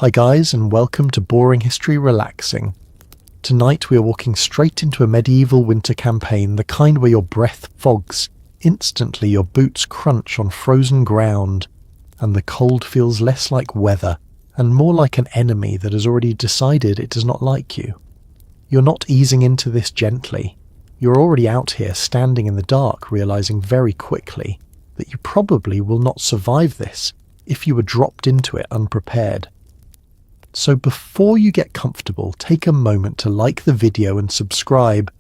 Hi guys, and welcome to Boring History Relaxing. Tonight we are walking straight into a medieval winter campaign, the kind where your breath fogs, instantly your boots crunch on frozen ground, and the cold feels less like weather and more like an enemy that has already decided it does not like you. You're not easing into this gently. You're already out here standing in the dark, realizing very quickly that you probably will not survive this if you were dropped into it unprepared. So before you get comfortable, take a moment to like the video and subscribe,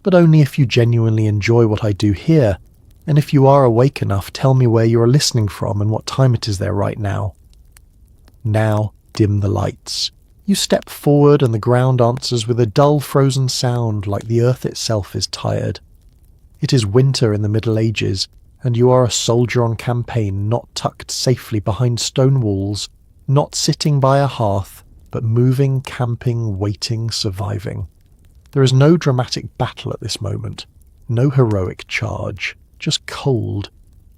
but only if you genuinely enjoy what I do here, and if you are awake enough, tell me where you are listening from and what time it is there right now. Now, dim the lights. You step forward and the ground answers with a dull frozen sound like the earth itself is tired. It is winter in the Middle Ages, and you are a soldier on campaign, not tucked safely behind stone walls, not sitting by a hearth, but moving, camping, waiting, surviving. There is no dramatic battle at this moment, no heroic charge, just cold,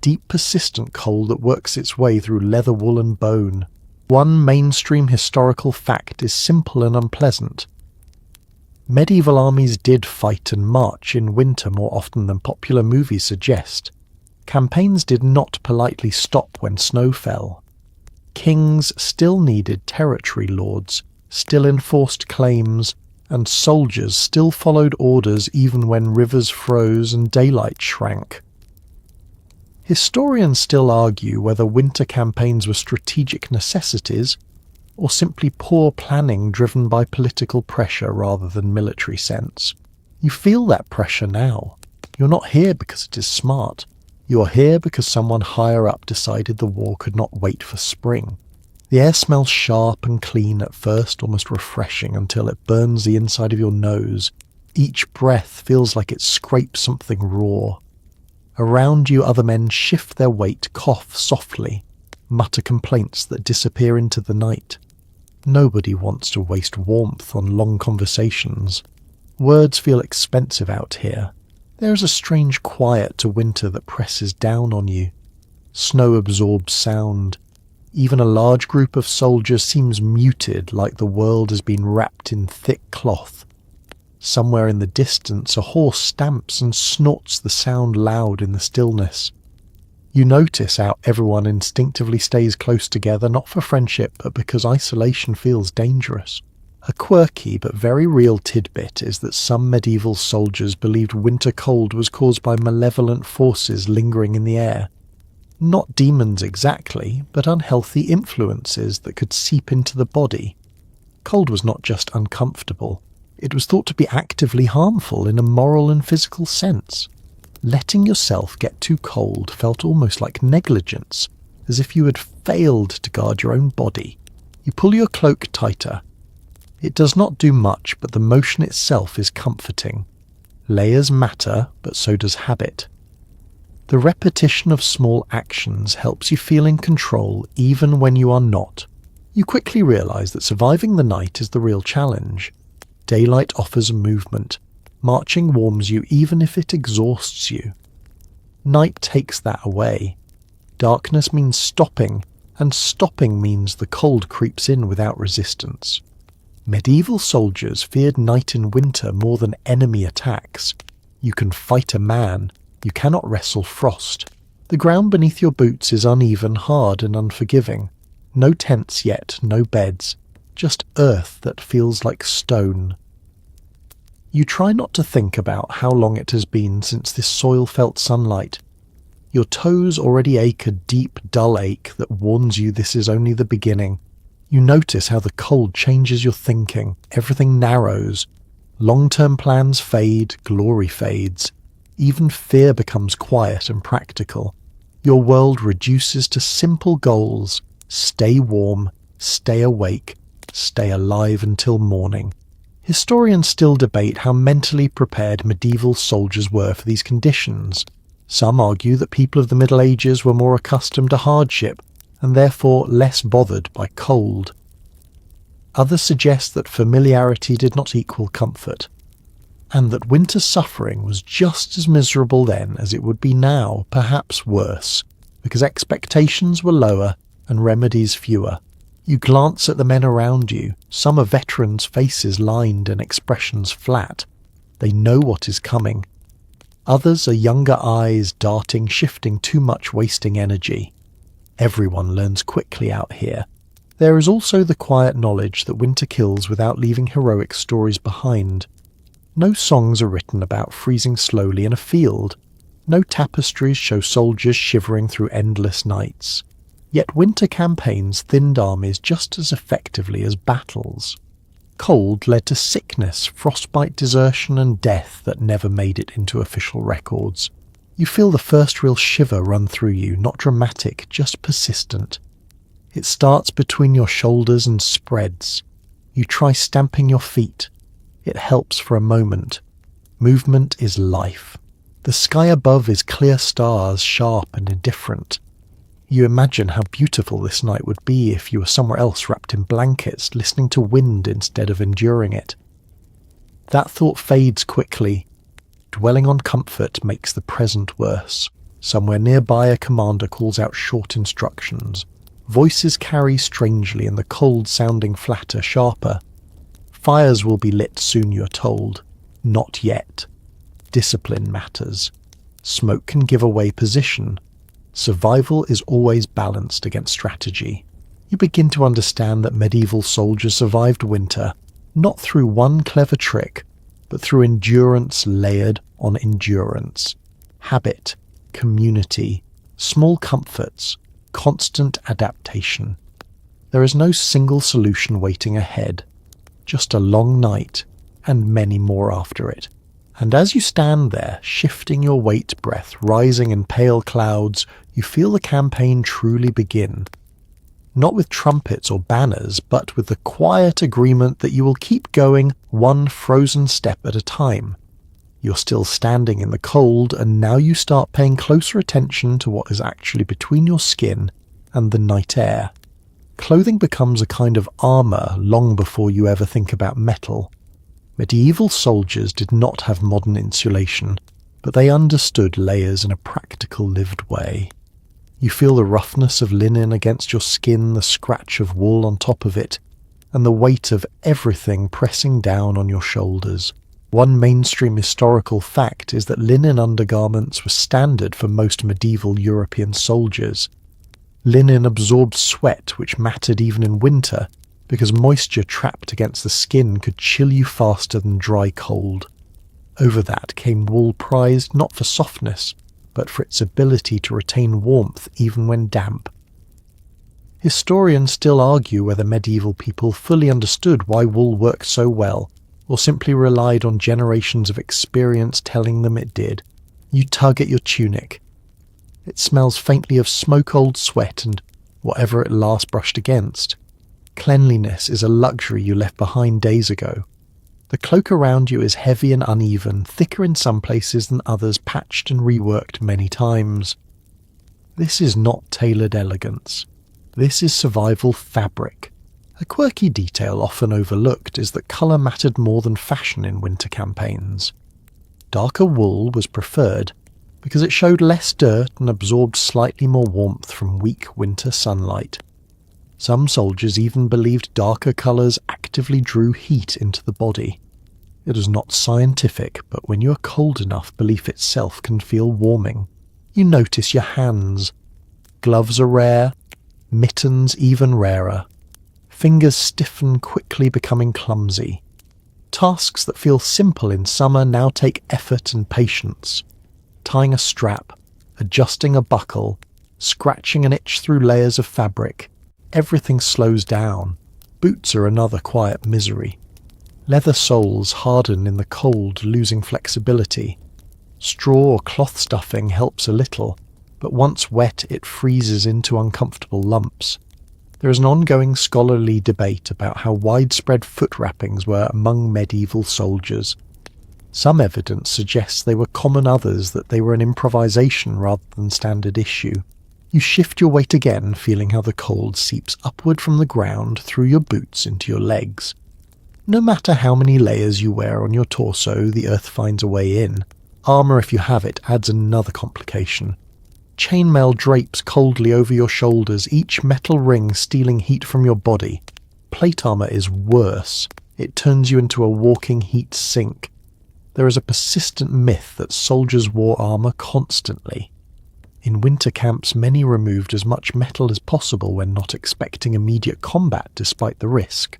deep persistent cold that works its way through leather, wool and bone. One mainstream historical fact is simple and unpleasant. Medieval armies did fight and march in winter more often than popular movies suggest. Campaigns did not politely stop when snow fell. Kings still needed territory lords, still enforced claims, and soldiers still followed orders even when rivers froze and daylight shrank. Historians still argue whether winter campaigns were strategic necessities or simply poor planning driven by political pressure rather than military sense. You feel that pressure now. You're not here because it is smart. You are here because someone higher up decided the war could not wait for spring. The air smells sharp and clean at first, almost refreshing, until it burns the inside of your nose. Each breath feels like it scrapes something raw. Around you other men shift their weight, cough softly, mutter complaints that disappear into the night. Nobody wants to waste warmth on long conversations. Words feel expensive out here. There is a strange quiet to winter that presses down on you. Snow absorbs sound. Even a large group of soldiers seems muted, like the world has been wrapped in thick cloth. Somewhere in the distance a horse stamps and snorts the sound loud in the stillness. You notice how everyone instinctively stays close together, not for friendship, but because isolation feels dangerous. A quirky but very real tidbit is that some medieval soldiers believed winter cold was caused by malevolent forces lingering in the air. Not demons exactly, but unhealthy influences that could seep into the body. Cold was not just uncomfortable, it was thought to be actively harmful in a moral and physical sense. Letting yourself get too cold felt almost like negligence, as if you had failed to guard your own body. You pull your cloak tighter. It does not do much, but the motion itself is comforting. Layers matter, but so does habit. The repetition of small actions helps you feel in control even when you are not. You quickly realize that surviving the night is the real challenge. Daylight offers a movement. Marching warms you even if it exhausts you. Night takes that away. Darkness means stopping, and stopping means the cold creeps in without resistance. Medieval soldiers feared night and winter more than enemy attacks. You can fight a man, you cannot wrestle frost. The ground beneath your boots is uneven, hard and unforgiving. No tents yet, no beds, just earth that feels like stone. You try not to think about how long it has been since this soil felt sunlight. Your toes already ache a deep, dull ache that warns you this is only the beginning. You notice how the cold changes your thinking. Everything narrows. Long-term plans fade, glory fades. Even fear becomes quiet and practical. Your world reduces to simple goals. Stay warm, stay awake, stay alive until morning. Historians still debate how mentally prepared medieval soldiers were for these conditions. Some argue that people of the Middle Ages were more accustomed to hardship, and therefore less bothered by cold. Others suggest that familiarity did not equal comfort, and that winter suffering was just as miserable then as it would be now, perhaps worse, because expectations were lower and remedies fewer. You glance at the men around you. Some are veterans, faces lined and expressions flat. They know what is coming. Others are younger eyes, darting, shifting too much, wasting energy. Everyone learns quickly out here. There is also the quiet knowledge that winter kills without leaving heroic stories behind. No songs are written about freezing slowly in a field. No tapestries show soldiers shivering through endless nights. Yet winter campaigns thinned armies just as effectively as battles. Cold led to sickness, frostbite, desertion and death that never made it into official records. You feel the first real shiver run through you, not dramatic, just persistent. It starts between your shoulders and spreads. You try stamping your feet. It helps for a moment. Movement is life. The sky above is clear stars, sharp and indifferent. You imagine how beautiful this night would be if you were somewhere else wrapped in blankets, listening to wind instead of enduring it. That thought fades quickly. Dwelling on comfort makes the present worse. Somewhere nearby a commander calls out short instructions. Voices carry strangely and the cold sounding flatter, sharper. Fires will be lit soon, you're told. Not yet. Discipline matters. Smoke can give away position. Survival is always balanced against strategy. You begin to understand that medieval soldiers survived winter, not through one clever trick, but through endurance layered on endurance. Habit, community, small comforts, constant adaptation. There is no single solution waiting ahead, just a long night and many more after it. And as you stand there, shifting your weight breath, rising in pale clouds, you feel the campaign truly begin. Not with trumpets or banners, but with the quiet agreement that you will keep going one frozen step at a time. You're still standing in the cold, and now you start paying closer attention to what is actually between your skin and the night air. Clothing becomes a kind of armour long before you ever think about metal. Medieval soldiers did not have modern insulation, but they understood layers in a practical, lived way. You feel the roughness of linen against your skin, the scratch of wool on top of it, and the weight of everything pressing down on your shoulders. One mainstream historical fact is that linen undergarments were standard for most medieval European soldiers. Linen absorbed sweat, which mattered even in winter, because moisture trapped against the skin could chill you faster than dry cold. Over that came wool prized not for softness, but for its ability to retain warmth even when damp. Historians still argue whether medieval people fully understood why wool worked so well, or simply relied on generations of experience telling them it did. You tug at your tunic. It smells faintly of smoke-old sweat and whatever it last brushed against. Cleanliness is a luxury you left behind days ago. The cloak around you is heavy and uneven, thicker in some places than others, patched and reworked many times. This is not tailored elegance. This is survival fabric. A quirky detail often overlooked is that colour mattered more than fashion in winter campaigns. Darker wool was preferred because it showed less dirt and absorbed slightly more warmth from weak winter sunlight. Some soldiers even believed darker colours actively drew heat into the body. It is not scientific, but when you are cold enough, belief itself can feel warming. You notice your hands. Gloves are rare, mittens even rarer. Fingers stiffen, quickly becoming clumsy. Tasks that feel simple in summer now take effort and patience. Tying a strap, adjusting a buckle, scratching an itch through layers of fabric. Everything slows down. Boots are another quiet misery. Leather soles harden in the cold, losing flexibility. Straw or cloth stuffing helps a little, but once wet it freezes into uncomfortable lumps. There is an ongoing scholarly debate about how widespread foot wrappings were among medieval soldiers. Some evidence suggests they were common, others that they were an improvisation rather than standard issue. You shift your weight again, feeling how the cold seeps upward from the ground through your boots into your legs. No matter how many layers you wear on your torso, the earth finds a way in. Armour, if you have it, adds another complication. Chainmail drapes coldly over your shoulders, each metal ring stealing heat from your body. Plate armor is worse. It turns you into a walking heat sink. There is a persistent myth that soldiers wore armor constantly. In winter camps, many removed as much metal as possible when not expecting immediate combat despite the risk.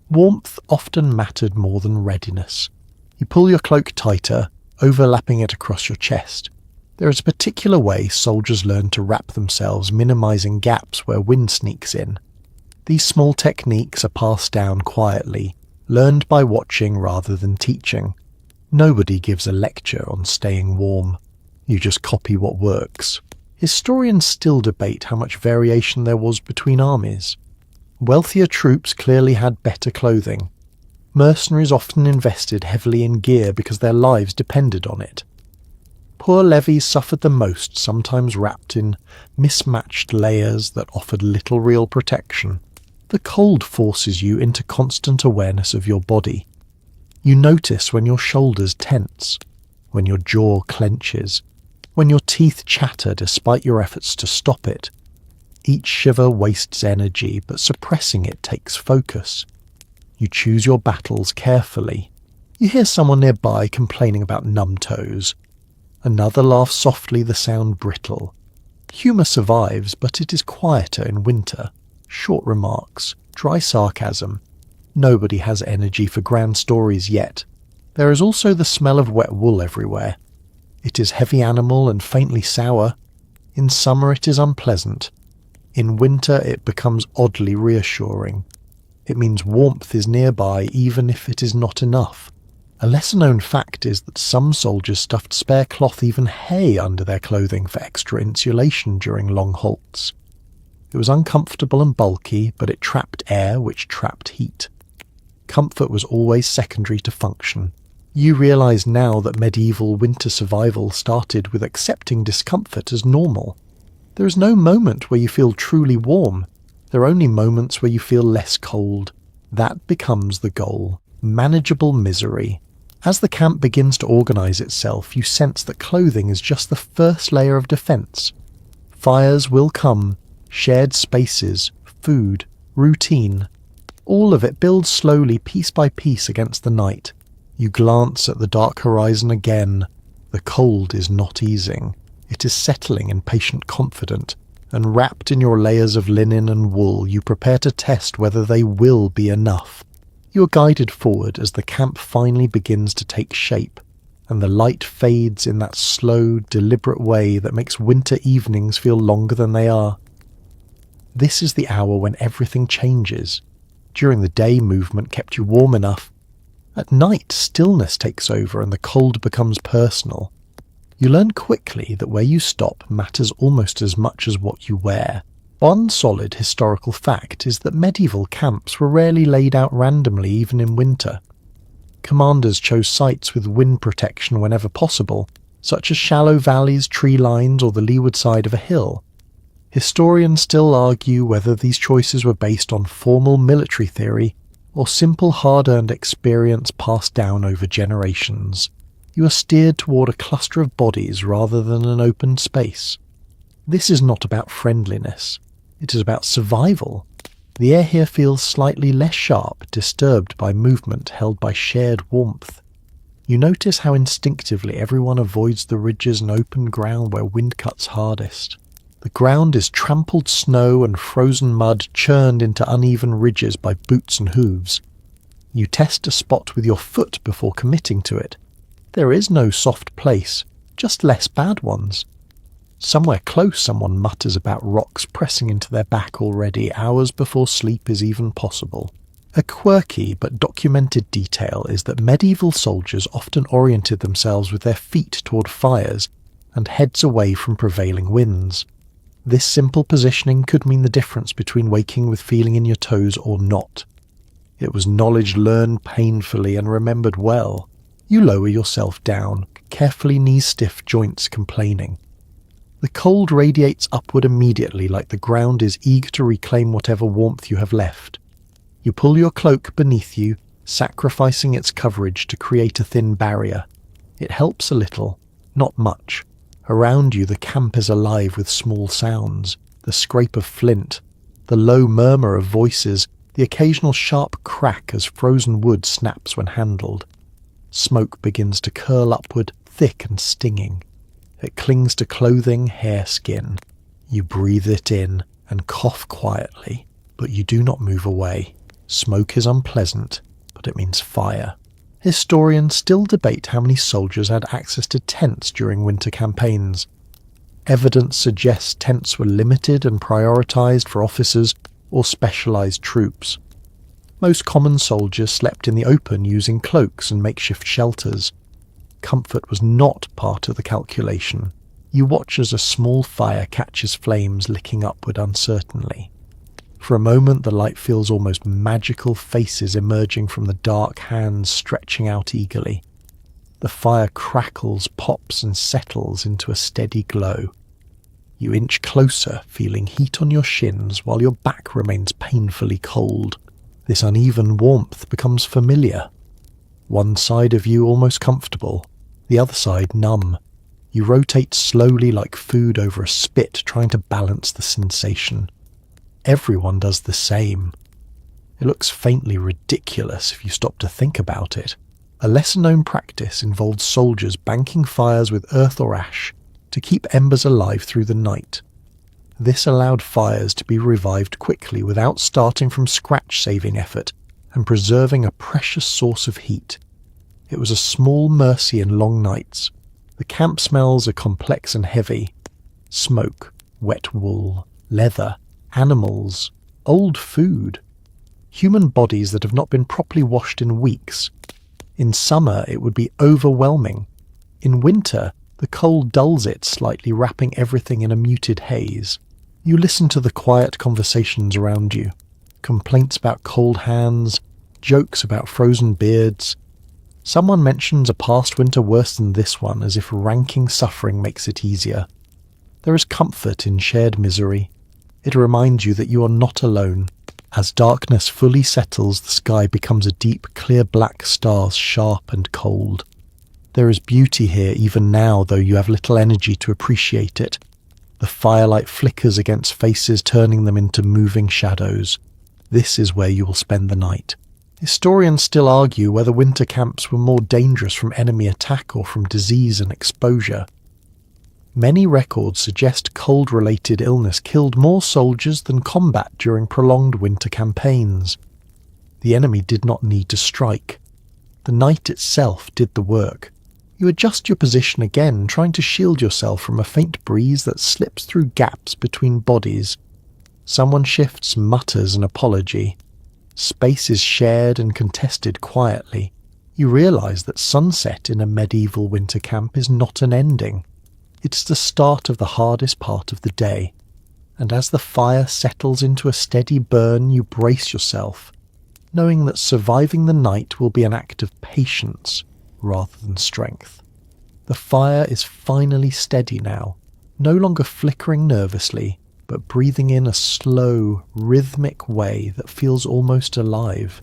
Warmth often mattered more than readiness. You pull your cloak tighter, overlapping it across your chest. There is a particular way soldiers learn to wrap themselves, minimizing gaps where wind sneaks in. These small techniques are passed down quietly, learned by watching rather than teaching. Nobody gives a lecture on staying warm. You just copy what works. Historians still debate how much variation there was between armies. Wealthier troops clearly had better clothing. Mercenaries often invested heavily in gear because their lives depended on it. Poor levies suffered the most, sometimes wrapped in mismatched layers that offered little real protection. The cold forces you into constant awareness of your body. You notice when your shoulders tense, when your jaw clenches, when your teeth chatter despite your efforts to stop it. Each shiver wastes energy, but suppressing it takes focus. You choose your battles carefully. You hear someone nearby complaining about numb toes. Another laughs softly, the sound brittle. Humour survives, but it is quieter in winter. Short remarks, dry sarcasm. Nobody has energy for grand stories yet. There is also the smell of wet wool everywhere. It is heavy animal and faintly sour. In summer it is unpleasant. In winter it becomes oddly reassuring. It means warmth is nearby even if it is not enough. A lesser-known fact is that some soldiers stuffed spare cloth, even hay, under their clothing for extra insulation during long halts. It was uncomfortable and bulky, but it trapped air, which trapped heat. Comfort was always secondary to function. You realise now that medieval winter survival started with accepting discomfort as normal. There is no moment where you feel truly warm. There are only moments where you feel less cold. That becomes the goal. Manageable misery. As the camp begins to organise itself, you sense that clothing is just the first layer of defence. Fires will come, shared spaces, food, routine. All of it builds slowly, piece by piece, against the night. You glance at the dark horizon again. The cold is not easing. It is settling, impatient, confident, and wrapped in your layers of linen and wool, you prepare to test whether they will be enough. You are guided forward as the camp finally begins to take shape, and the light fades in that slow, deliberate way that makes winter evenings feel longer than they are. This is the hour when everything changes. During the day, movement kept you warm enough. At night, stillness takes over and the cold becomes personal. You learn quickly that where you stop matters almost as much as what you wear. One solid historical fact is that medieval camps were rarely laid out randomly, even in winter. Commanders chose sites with wind protection whenever possible, such as shallow valleys, tree lines, or the leeward side of a hill. Historians still argue whether these choices were based on formal military theory or simple hard-earned experience passed down over generations. You are steered toward a cluster of bodies rather than an open space. This is not about friendliness. It is about survival. The air here feels slightly less sharp, disturbed by movement held by shared warmth. You notice how instinctively everyone avoids the ridges and open ground where wind cuts hardest. The ground is trampled snow and frozen mud churned into uneven ridges by boots and hooves. You test a spot with your foot before committing to it. There is no soft place, just less bad ones. Somewhere close someone mutters about rocks pressing into their back already, hours before sleep is even possible. A quirky but documented detail is that medieval soldiers often oriented themselves with their feet toward fires and heads away from prevailing winds. This simple positioning could mean the difference between waking with feeling in your toes or not. It was knowledge learned painfully and remembered well. You lower yourself down, carefully knees stiff, joints complaining. The cold radiates upward immediately, like the ground is eager to reclaim whatever warmth you have left. You pull your cloak beneath you, sacrificing its coverage to create a thin barrier. It helps a little, not much. Around you the camp is alive with small sounds, the scrape of flint, the low murmur of voices, the occasional sharp crack as frozen wood snaps when handled. Smoke begins to curl upward, thick and stinging. It clings to clothing, hair, skin. You breathe it in and cough quietly, but you do not move away. Smoke is unpleasant, but it means fire. Historians still debate how many soldiers had access to tents during winter campaigns. Evidence suggests tents were limited and prioritised for officers or specialised troops. Most common soldiers slept in the open using cloaks and makeshift shelters. Comfort was not part of the calculation. You watch as a small fire catches flames licking upward uncertainly. For a moment the light feels almost magical, faces emerging from the dark, hands stretching out eagerly. The fire crackles, pops and settles into a steady glow. You inch closer, feeling heat on your shins while your back remains painfully cold. This uneven warmth becomes familiar. One side of you almost comfortable, the other side numb. You rotate slowly like food over a spit, trying to balance the sensation. Everyone does the same. It looks faintly ridiculous if you stop to think about it. A lesser-known practice involved soldiers banking fires with earth or ash to keep embers alive through the night. This allowed fires to be revived quickly without starting from scratch, saving effort and preserving a precious source of heat. It was a small mercy in long nights. The camp smells are complex and heavy. Smoke, wet wool, leather, animals, old food. Human bodies that have not been properly washed in weeks. In summer it would be overwhelming. In winter the cold dulls it slightly, wrapping everything in a muted haze. You listen to the quiet conversations around you. Complaints about cold hands, jokes about frozen beards. Someone mentions a past winter worse than this one, as if ranking suffering makes it easier. There is comfort in shared misery. It reminds you that you are not alone. As darkness fully settles, the sky becomes a deep, clear black star, sharp and cold. There is beauty here even now, though you have little energy to appreciate it. The firelight flickers against faces, turning them into moving shadows. This is where you will spend the night. Historians still argue whether winter camps were more dangerous from enemy attack or from disease and exposure. Many records suggest cold-related illness killed more soldiers than combat during prolonged winter campaigns. The enemy did not need to strike. The night itself did the work. You adjust your position again, trying to shield yourself from a faint breeze that slips through gaps between bodies. Someone shifts, mutters an apology. Space is shared and contested quietly. You realise that sunset in a medieval winter camp is not an ending. It's the start of the hardest part of the day. And as the fire settles into a steady burn, you brace yourself, knowing that surviving the night will be an act of patience rather than strength. The fire is finally steady now, no longer flickering nervously, but breathing in a slow, rhythmic way that feels almost alive.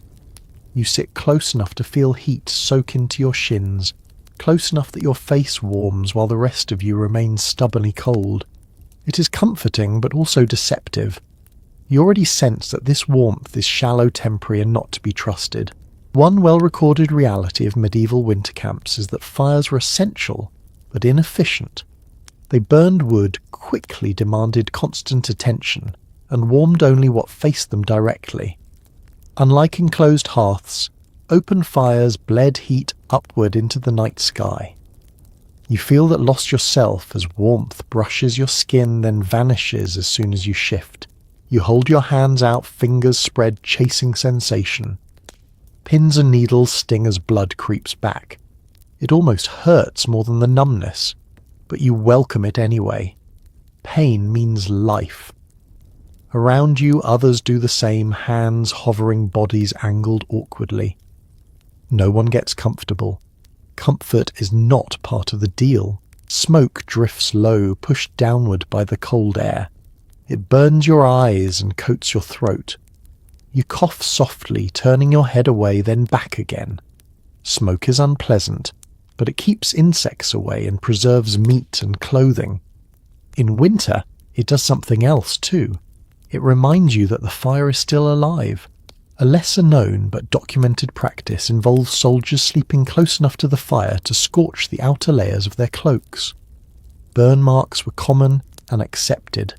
You sit close enough to feel heat soak into your shins, close enough that your face warms while the rest of you remains stubbornly cold. It is comforting but also deceptive. You already sense that this warmth is shallow, temporary and not to be trusted. One well-recorded reality of medieval winter camps is that fires were essential, but inefficient. They burned wood, quickly demanded constant attention, and warmed only what faced them directly. Unlike enclosed hearths, open fires bled heat upward into the night sky. You feel that lost yourself as warmth brushes your skin, then vanishes as soon as you shift. You hold your hands out, fingers spread, chasing sensation. Pins and needles sting as blood creeps back. It almost hurts more than the numbness, but you welcome it anyway. Pain means life. Around you, others do the same, hands hovering, bodies angled awkwardly. No one gets comfortable. Comfort is not part of the deal. Smoke drifts low, pushed downward by the cold air. It burns your eyes and coats your throat. You cough softly, turning your head away, then back again. Smoke is unpleasant, but it keeps insects away and preserves meat and clothing. In winter, it does something else too. It reminds you that the fire is still alive. A lesser known but documented practice involves soldiers sleeping close enough to the fire to scorch the outer layers of their cloaks. Burn marks were common and accepted.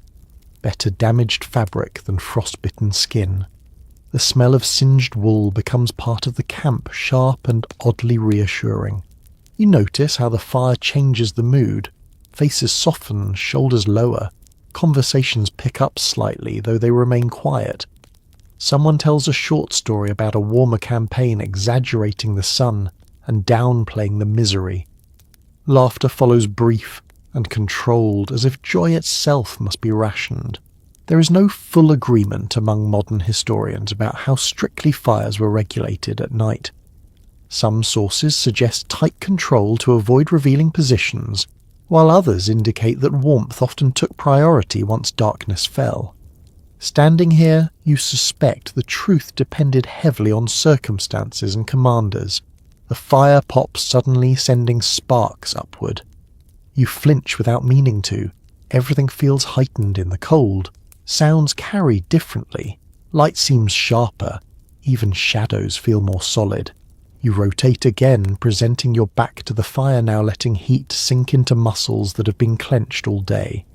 Better damaged fabric than frostbitten skin. The smell of singed wool becomes part of the camp, sharp and oddly reassuring. You notice how the fire changes the mood. Faces soften, shoulders lower. Conversations pick up slightly, though they remain quiet. Someone tells a short story about a warmer campaign exaggerating the sun and downplaying the misery. Laughter follows brief and controlled, as if joy itself must be rationed. There is no full agreement among modern historians about how strictly fires were regulated at night. Some sources suggest tight control to avoid revealing positions, while others indicate that warmth often took priority once darkness fell. Standing here, you suspect the truth depended heavily on circumstances and commanders. The fire pops suddenly, sending sparks upward. You flinch without meaning to. Everything feels heightened in the cold. Sounds carry differently. Light seems sharper. Even shadows feel more solid. You rotate again, presenting your back to the fire now, letting heat sink into muscles that have been clenched all day.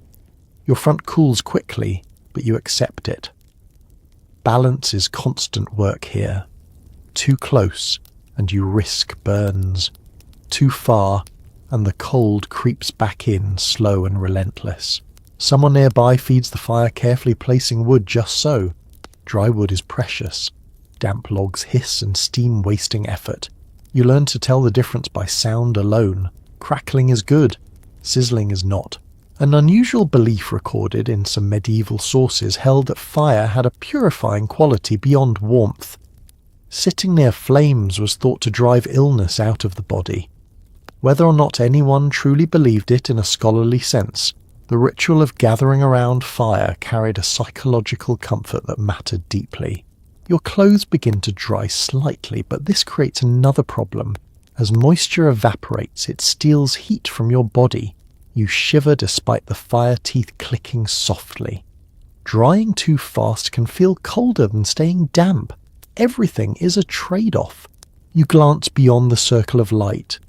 Your front cools quickly, but you accept it. Balance is constant work here. Too close, and you risk burns. Too far, and the cold creeps back in, slow and relentless. Someone nearby feeds the fire, carefully placing wood just so. Dry wood is precious. Damp logs hiss and steam, wasting effort. You learn to tell the difference by sound alone. Crackling is good, sizzling is not. An unusual belief recorded in some medieval sources held that fire had a purifying quality beyond warmth. Sitting near flames was thought to drive illness out of the body. Whether or not anyone truly believed it in a scholarly sense, the ritual of gathering around fire carried a psychological comfort that mattered deeply. Your clothes begin to dry slightly, but this creates another problem. As moisture evaporates, it steals heat from your body. You shiver despite the fire teeth clicking softly. Drying too fast can feel colder than staying damp. Everything is a trade-off. You glance beyond the circle of light.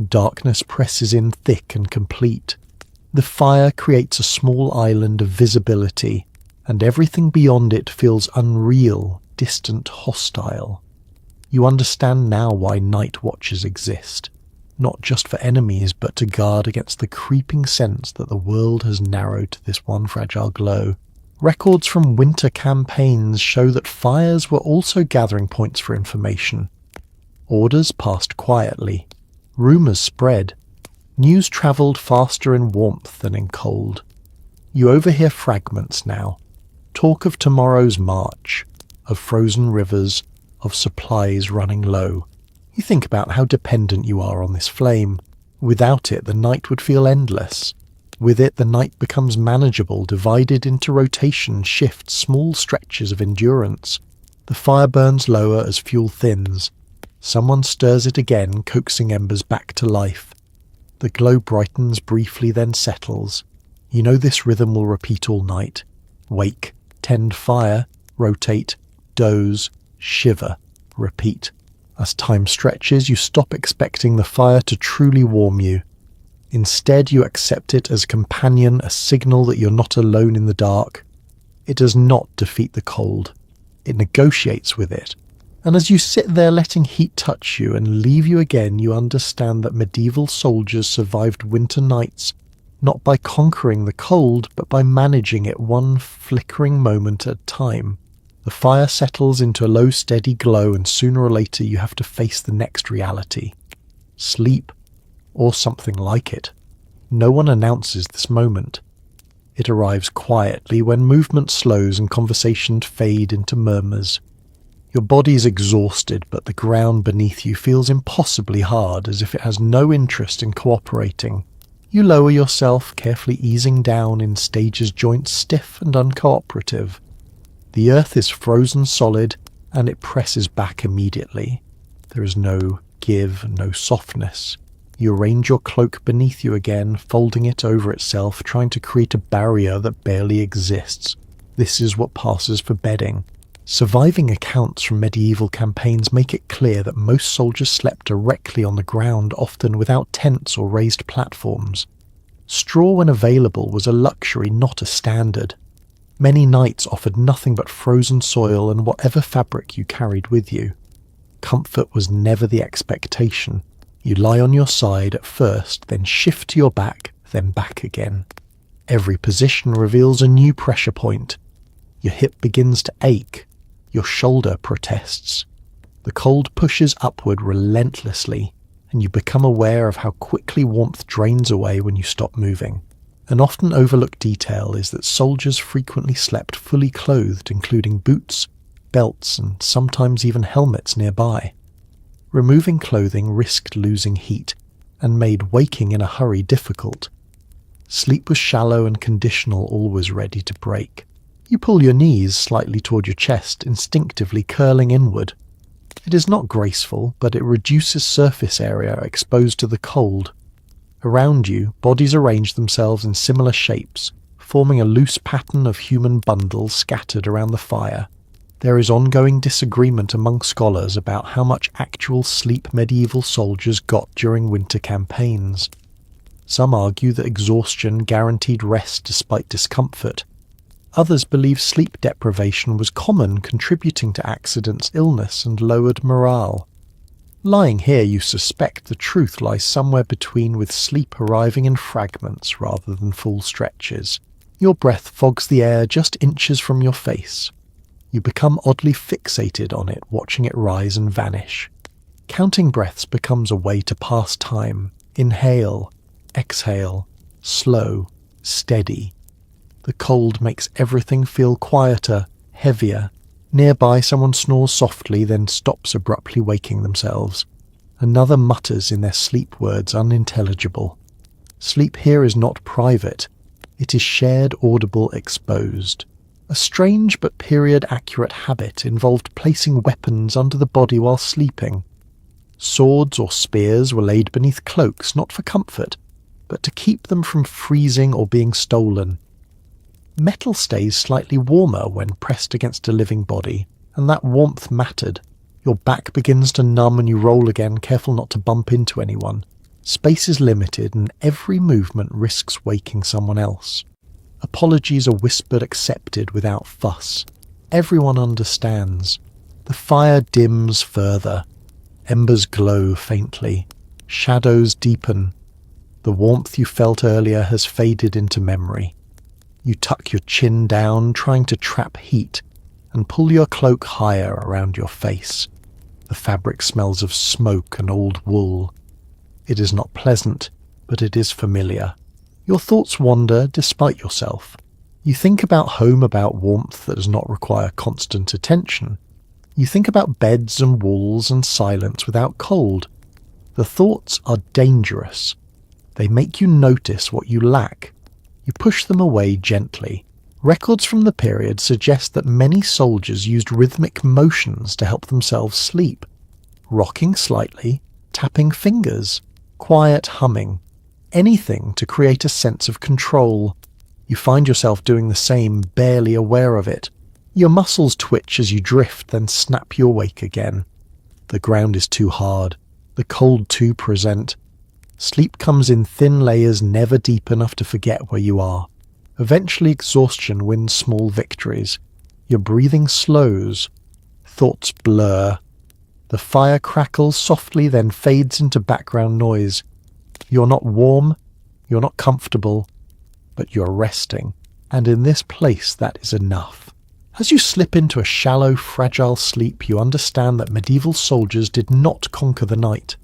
Darkness presses in thick and complete. The fire creates a small island of visibility, and everything beyond it feels unreal, distant, hostile. You understand now why night watches exist, not just for enemies, but to guard against the creeping sense that the world has narrowed to this one fragile glow. Records from winter campaigns show that fires were also gathering points for information. Orders passed quietly. Rumours spread. News travelled faster in warmth than in cold. You overhear fragments now. Talk of tomorrow's march, of frozen rivers, of supplies running low. You think about how dependent you are on this flame. Without it, the night would feel endless. With it, the night becomes manageable, divided into rotation shifts, small stretches of endurance. The fire burns lower as fuel thins. Someone stirs it again, coaxing embers back to life. The glow brightens briefly, then settles. You know this rhythm will repeat all night. Wake, tend fire, rotate, doze, shiver, repeat. As time stretches, you stop expecting the fire to truly warm you. Instead, you accept it as a companion, a signal that you're not alone in the dark. It does not defeat the cold. It negotiates with it. And as you sit there letting heat touch you and leave you again, you understand that medieval soldiers survived winter nights, not by conquering the cold, but by managing it one flickering moment at a time. The fire settles into a low, steady glow, and sooner or later you have to face the next reality. Sleep, or something like it. No one announces this moment. It arrives quietly when movement slows and conversations fade into murmurs. Your body is exhausted, but the ground beneath you feels impossibly hard, as if it has no interest in cooperating. You lower yourself, carefully easing down in stages, joints stiff and uncooperative. The earth is frozen solid, and it presses back immediately. There is no give, no softness. You arrange your cloak beneath you again, folding it over itself, trying to create a barrier that barely exists. This is what passes for bedding. Surviving accounts from medieval campaigns make it clear that most soldiers slept directly on the ground, often without tents or raised platforms. Straw, when available, was a luxury, not a standard. Many nights offered nothing but frozen soil and whatever fabric you carried with you. Comfort was never the expectation. You lie on your side at first, then shift to your back, then back again. Every position reveals a new pressure point. Your hip begins to ache. Your shoulder protests. The cold pushes upward relentlessly, and you become aware of how quickly warmth drains away when you stop moving. An often overlooked detail is that soldiers frequently slept fully clothed, including boots, belts, and sometimes even helmets nearby. Removing clothing risked losing heat, and made waking in a hurry difficult. Sleep was shallow and conditional, always ready to break. You pull your knees slightly toward your chest, instinctively curling inward. It is not graceful, but it reduces surface area exposed to the cold. Around you, bodies arrange themselves in similar shapes, forming a loose pattern of human bundles scattered around the fire. There is ongoing disagreement among scholars about how much actual sleep medieval soldiers got during winter campaigns. Some argue that exhaustion guaranteed rest despite discomfort. Others believe sleep deprivation was common, contributing to accidents, illness, and lowered morale. Lying here, you suspect the truth lies somewhere between, with sleep arriving in fragments rather than full stretches. Your breath fogs the air just inches from your face. You become oddly fixated on it, watching it rise and vanish. Counting breaths becomes a way to pass time. Inhale, exhale, slow, steady. The cold makes everything feel quieter, heavier. Nearby, someone snores softly, then stops abruptly, waking themselves. Another mutters in their sleep words unintelligible. Sleep here is not private. It is shared, audible, exposed. A strange but period-accurate habit involved placing weapons under the body while sleeping. Swords or spears were laid beneath cloaks, not for comfort, but to keep them from freezing or being stolen. Metal stays slightly warmer when pressed against a living body, and that warmth mattered. Your back begins to numb and you roll again, careful not to bump into anyone. Space is limited and every movement risks waking someone else. Apologies are whispered, accepted without fuss. Everyone understands. The fire dims further. Embers glow faintly. Shadows deepen. The warmth you felt earlier has faded into memory. You tuck your chin down, trying to trap heat, and pull your cloak higher around your face. The fabric smells of smoke and old wool. It is not pleasant, but it is familiar. Your thoughts wander despite yourself. You think about home, about warmth that does not require constant attention. You think about beds and walls and silence without cold. The thoughts are dangerous. They make you notice what you lack. You push them away gently. Records from the period suggest that many soldiers used rhythmic motions to help themselves sleep. Rocking slightly, tapping fingers, quiet humming. Anything to create a sense of control. You find yourself doing the same, barely aware of it. Your muscles twitch as you drift, then snap you awake again. The ground is too hard, the cold too present. Sleep comes in thin layers, never deep enough to forget where you are. Eventually exhaustion wins small victories. Your breathing slows. Thoughts blur. The fire crackles softly, then fades into background noise. You're not warm, you're not comfortable, but you're resting. And in this place, that is enough. As you slip into a shallow, fragile sleep, you understand that medieval soldiers did not conquer the night.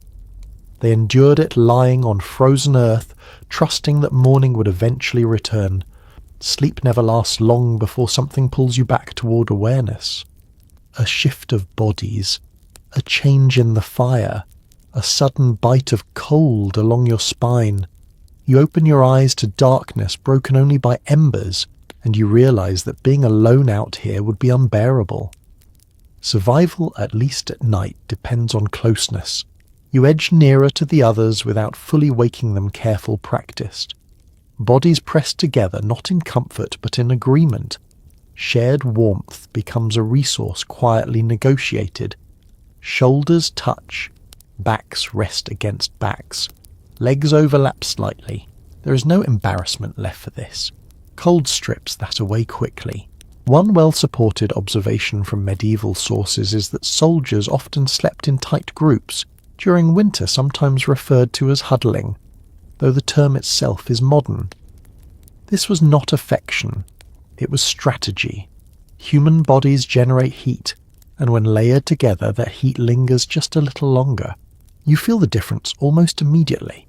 They endured it lying on frozen earth, trusting that morning would eventually return. Sleep never lasts long before something pulls you back toward awareness. A shift of bodies, a change in the fire, a sudden bite of cold along your spine. You open your eyes to darkness broken only by embers, and you realize that being alone out here would be unbearable. Survival, at least at night, depends on closeness. You edge nearer to the others without fully waking them careful practiced. Bodies pressed together not in comfort but in agreement. Shared warmth becomes a resource quietly negotiated. Shoulders touch. Backs rest against backs. Legs overlap slightly. There is no embarrassment left for this. Cold strips that away quickly. One well-supported observation from medieval sources is that soldiers often slept in tight groups, during winter sometimes referred to as huddling, though the term itself is modern. This was not affection, it was strategy. Human bodies generate heat, and when layered together that heat lingers just a little longer. You feel the difference almost immediately.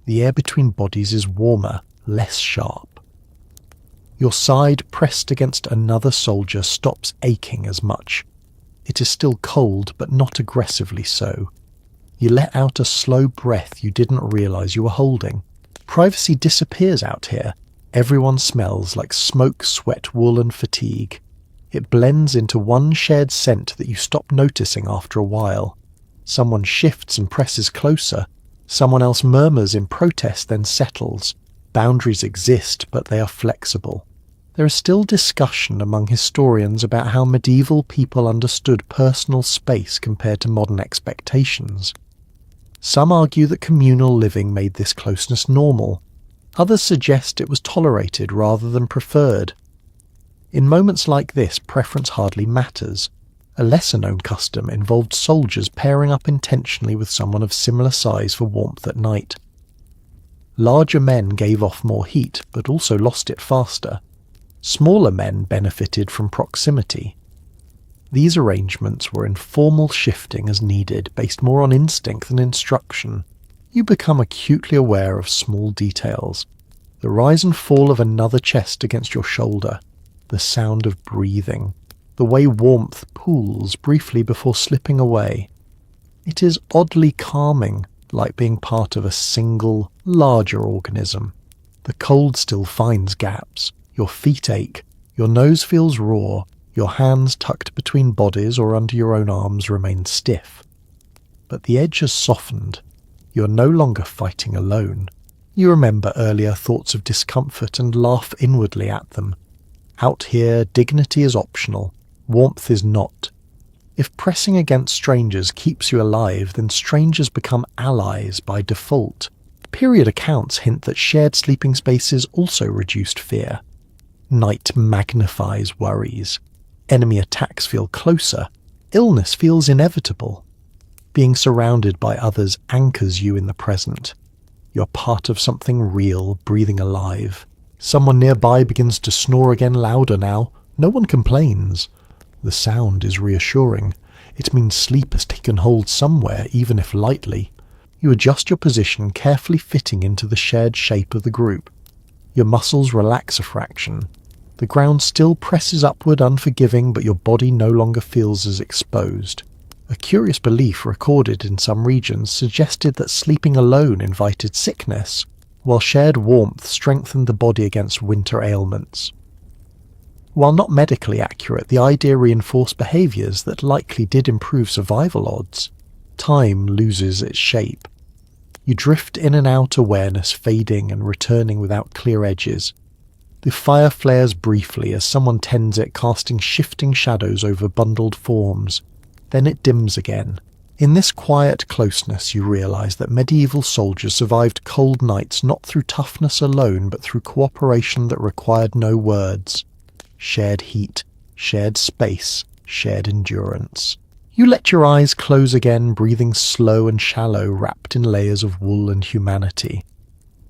The air between bodies is warmer, less sharp. Your side pressed against another soldier stops aching as much. It is still cold, but not aggressively so. You let out a slow breath you didn't realize you were holding. Privacy disappears out here. Everyone smells like smoke, sweat, wool and fatigue. It blends into one shared scent that you stop noticing after a while. Someone shifts and presses closer. Someone else murmurs in protest, then settles. Boundaries exist, but they are flexible. There is still discussion among historians about how medieval people understood personal space compared to modern expectations. Some argue that communal living made this closeness normal. Others suggest it was tolerated rather than preferred. In moments like this, preference hardly matters. A lesser-known custom involved soldiers pairing up intentionally with someone of similar size for warmth at night. Larger men gave off more heat, but also lost it faster. Smaller men benefited from proximity. These arrangements were informal shifting as needed, based more on instinct than instruction. You become acutely aware of small details. The rise and fall of another chest against your shoulder. The sound of breathing. The way warmth pools briefly before slipping away. It is oddly calming, like being part of a single, larger organism. The cold still finds gaps. Your feet ache. Your nose feels raw. Your hands tucked between bodies or under your own arms remain stiff. But the edge has softened. You are no longer fighting alone. You remember earlier thoughts of discomfort and laugh inwardly at them. Out here, dignity is optional. Warmth is not. If pressing against strangers keeps you alive, then strangers become allies by default. Period accounts hint that shared sleeping spaces also reduced fear. Night magnifies worries. Enemy attacks feel closer. Illness feels inevitable. Being surrounded by others anchors you in the present. You're part of something real, breathing alive. Someone nearby begins to snore again louder now. No one complains. The sound is reassuring. It means sleep has taken hold somewhere, even if lightly. You adjust your position, carefully fitting into the shared shape of the group. Your muscles relax a fraction. The ground still presses upward unforgiving, but your body no longer feels as exposed. A curious belief recorded in some regions suggested that sleeping alone invited sickness, while shared warmth strengthened the body against winter ailments. While not medically accurate, the idea reinforced behaviours that likely did improve survival odds. Time loses its shape. You drift in and out, awareness fading and returning without clear edges. The fire flares briefly as someone tends it, casting shifting shadows over bundled forms. Then it dims again. In this quiet closeness you realise that medieval soldiers survived cold nights not through toughness alone, but through cooperation that required no words. Shared heat, shared space, shared endurance. You let your eyes close again, breathing slow and shallow, wrapped in layers of wool and humanity.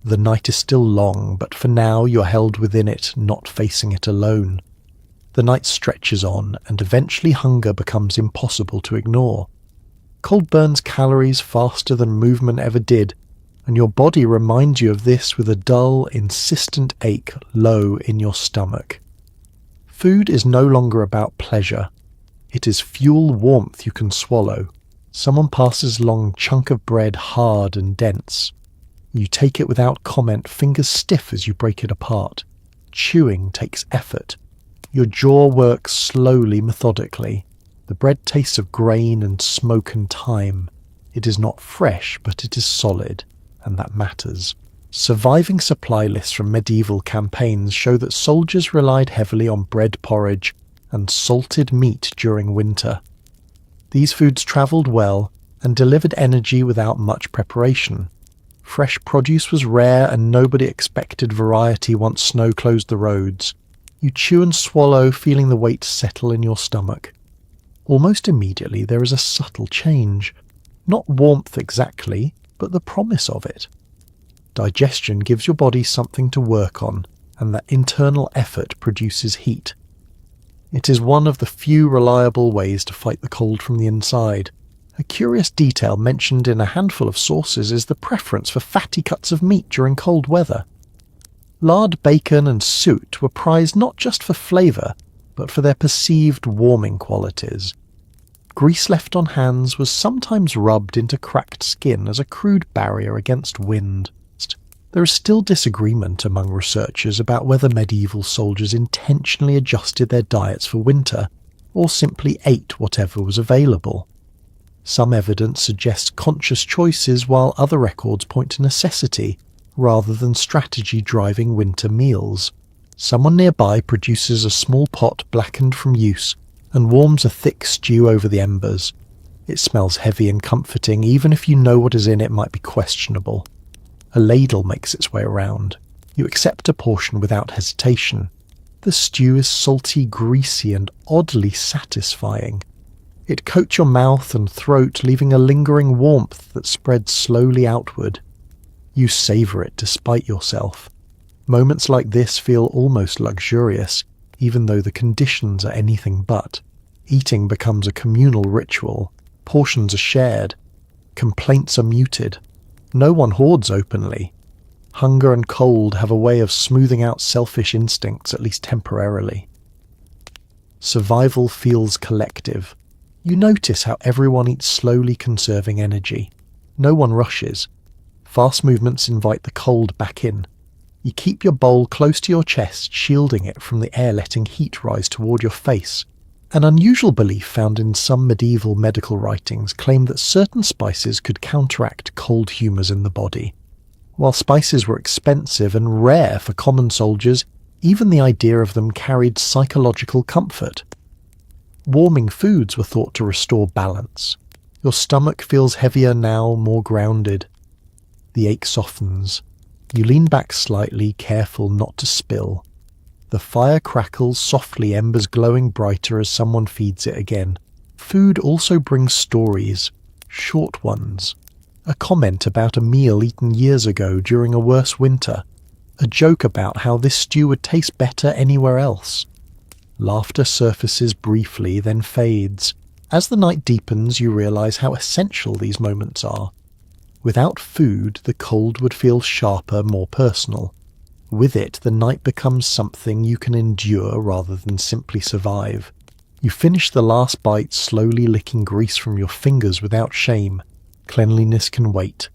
The night is still long, but for now you're held within it, not facing it alone. The night stretches on, and eventually hunger becomes impossible to ignore. Cold burns calories faster than movement ever did, and your body reminds you of this with a dull, insistent ache low in your stomach. Food is no longer about pleasure. It is fuel warmth you can swallow. Someone passes along a chunk of bread, hard and dense. You take it without comment, fingers stiff as you break it apart. Chewing takes effort. Your jaw works slowly, methodically. The bread tastes of grain and smoke and time. It is not fresh, but it is solid, and that matters. Surviving supply lists from medieval campaigns show that soldiers relied heavily on bread porridge and salted meat during winter. These foods travelled well and delivered energy without much preparation. Fresh produce was rare and nobody expected variety once snow closed the roads. You chew and swallow, feeling the weight settle in your stomach. Almost immediately there is a subtle change. Not warmth exactly, but the promise of it. Digestion gives your body something to work on, and that internal effort produces heat. It is one of the few reliable ways to fight the cold from the inside. A curious detail mentioned in a handful of sources is the preference for fatty cuts of meat during cold weather. Lard, bacon and suet were prized not just for flavour, but for their perceived warming qualities. Grease left on hands was sometimes rubbed into cracked skin as a crude barrier against wind. There is still disagreement among researchers about whether medieval soldiers intentionally adjusted their diets for winter, or simply ate whatever was available. Some evidence suggests conscious choices, while other records point to necessity, rather than strategy driving winter meals. Someone nearby produces a small pot blackened from use, and warms a thick stew over the embers. It smells heavy and comforting, even if you know what is in it might be questionable. A ladle makes its way around. You accept a portion without hesitation. The stew is salty, greasy, and oddly satisfying. It coats your mouth and throat, leaving a lingering warmth that spreads slowly outward. You savour it despite yourself. Moments like this feel almost luxurious, even though the conditions are anything but. Eating becomes a communal ritual. Portions are shared. Complaints are muted. No one hoards openly. Hunger and cold have a way of smoothing out selfish instincts, at least temporarily. Survival feels collective. You notice how everyone eats slowly, conserving energy. No one rushes. Fast movements invite the cold back in. You keep your bowl close to your chest, shielding it from the air letting heat rise toward your face. An unusual belief found in some medieval medical writings claimed that certain spices could counteract cold humours in the body. While spices were expensive and rare for common soldiers, even the idea of them carried psychological comfort. Warming foods were thought to restore balance. Your stomach feels heavier now, more grounded. The ache softens. You lean back slightly, careful not to spill. The fire crackles softly, embers glowing brighter as someone feeds it again. Food also brings stories, short ones. A comment about a meal eaten years ago during a worse winter. A joke about how this stew would taste better anywhere else. Laughter surfaces briefly, then fades. As the night deepens, you realise how essential these moments are. Without food, the cold would feel sharper, more personal. With it, the night becomes something you can endure rather than simply survive. You finish the last bite, slowly licking grease from your fingers without shame. Cleanliness can wait.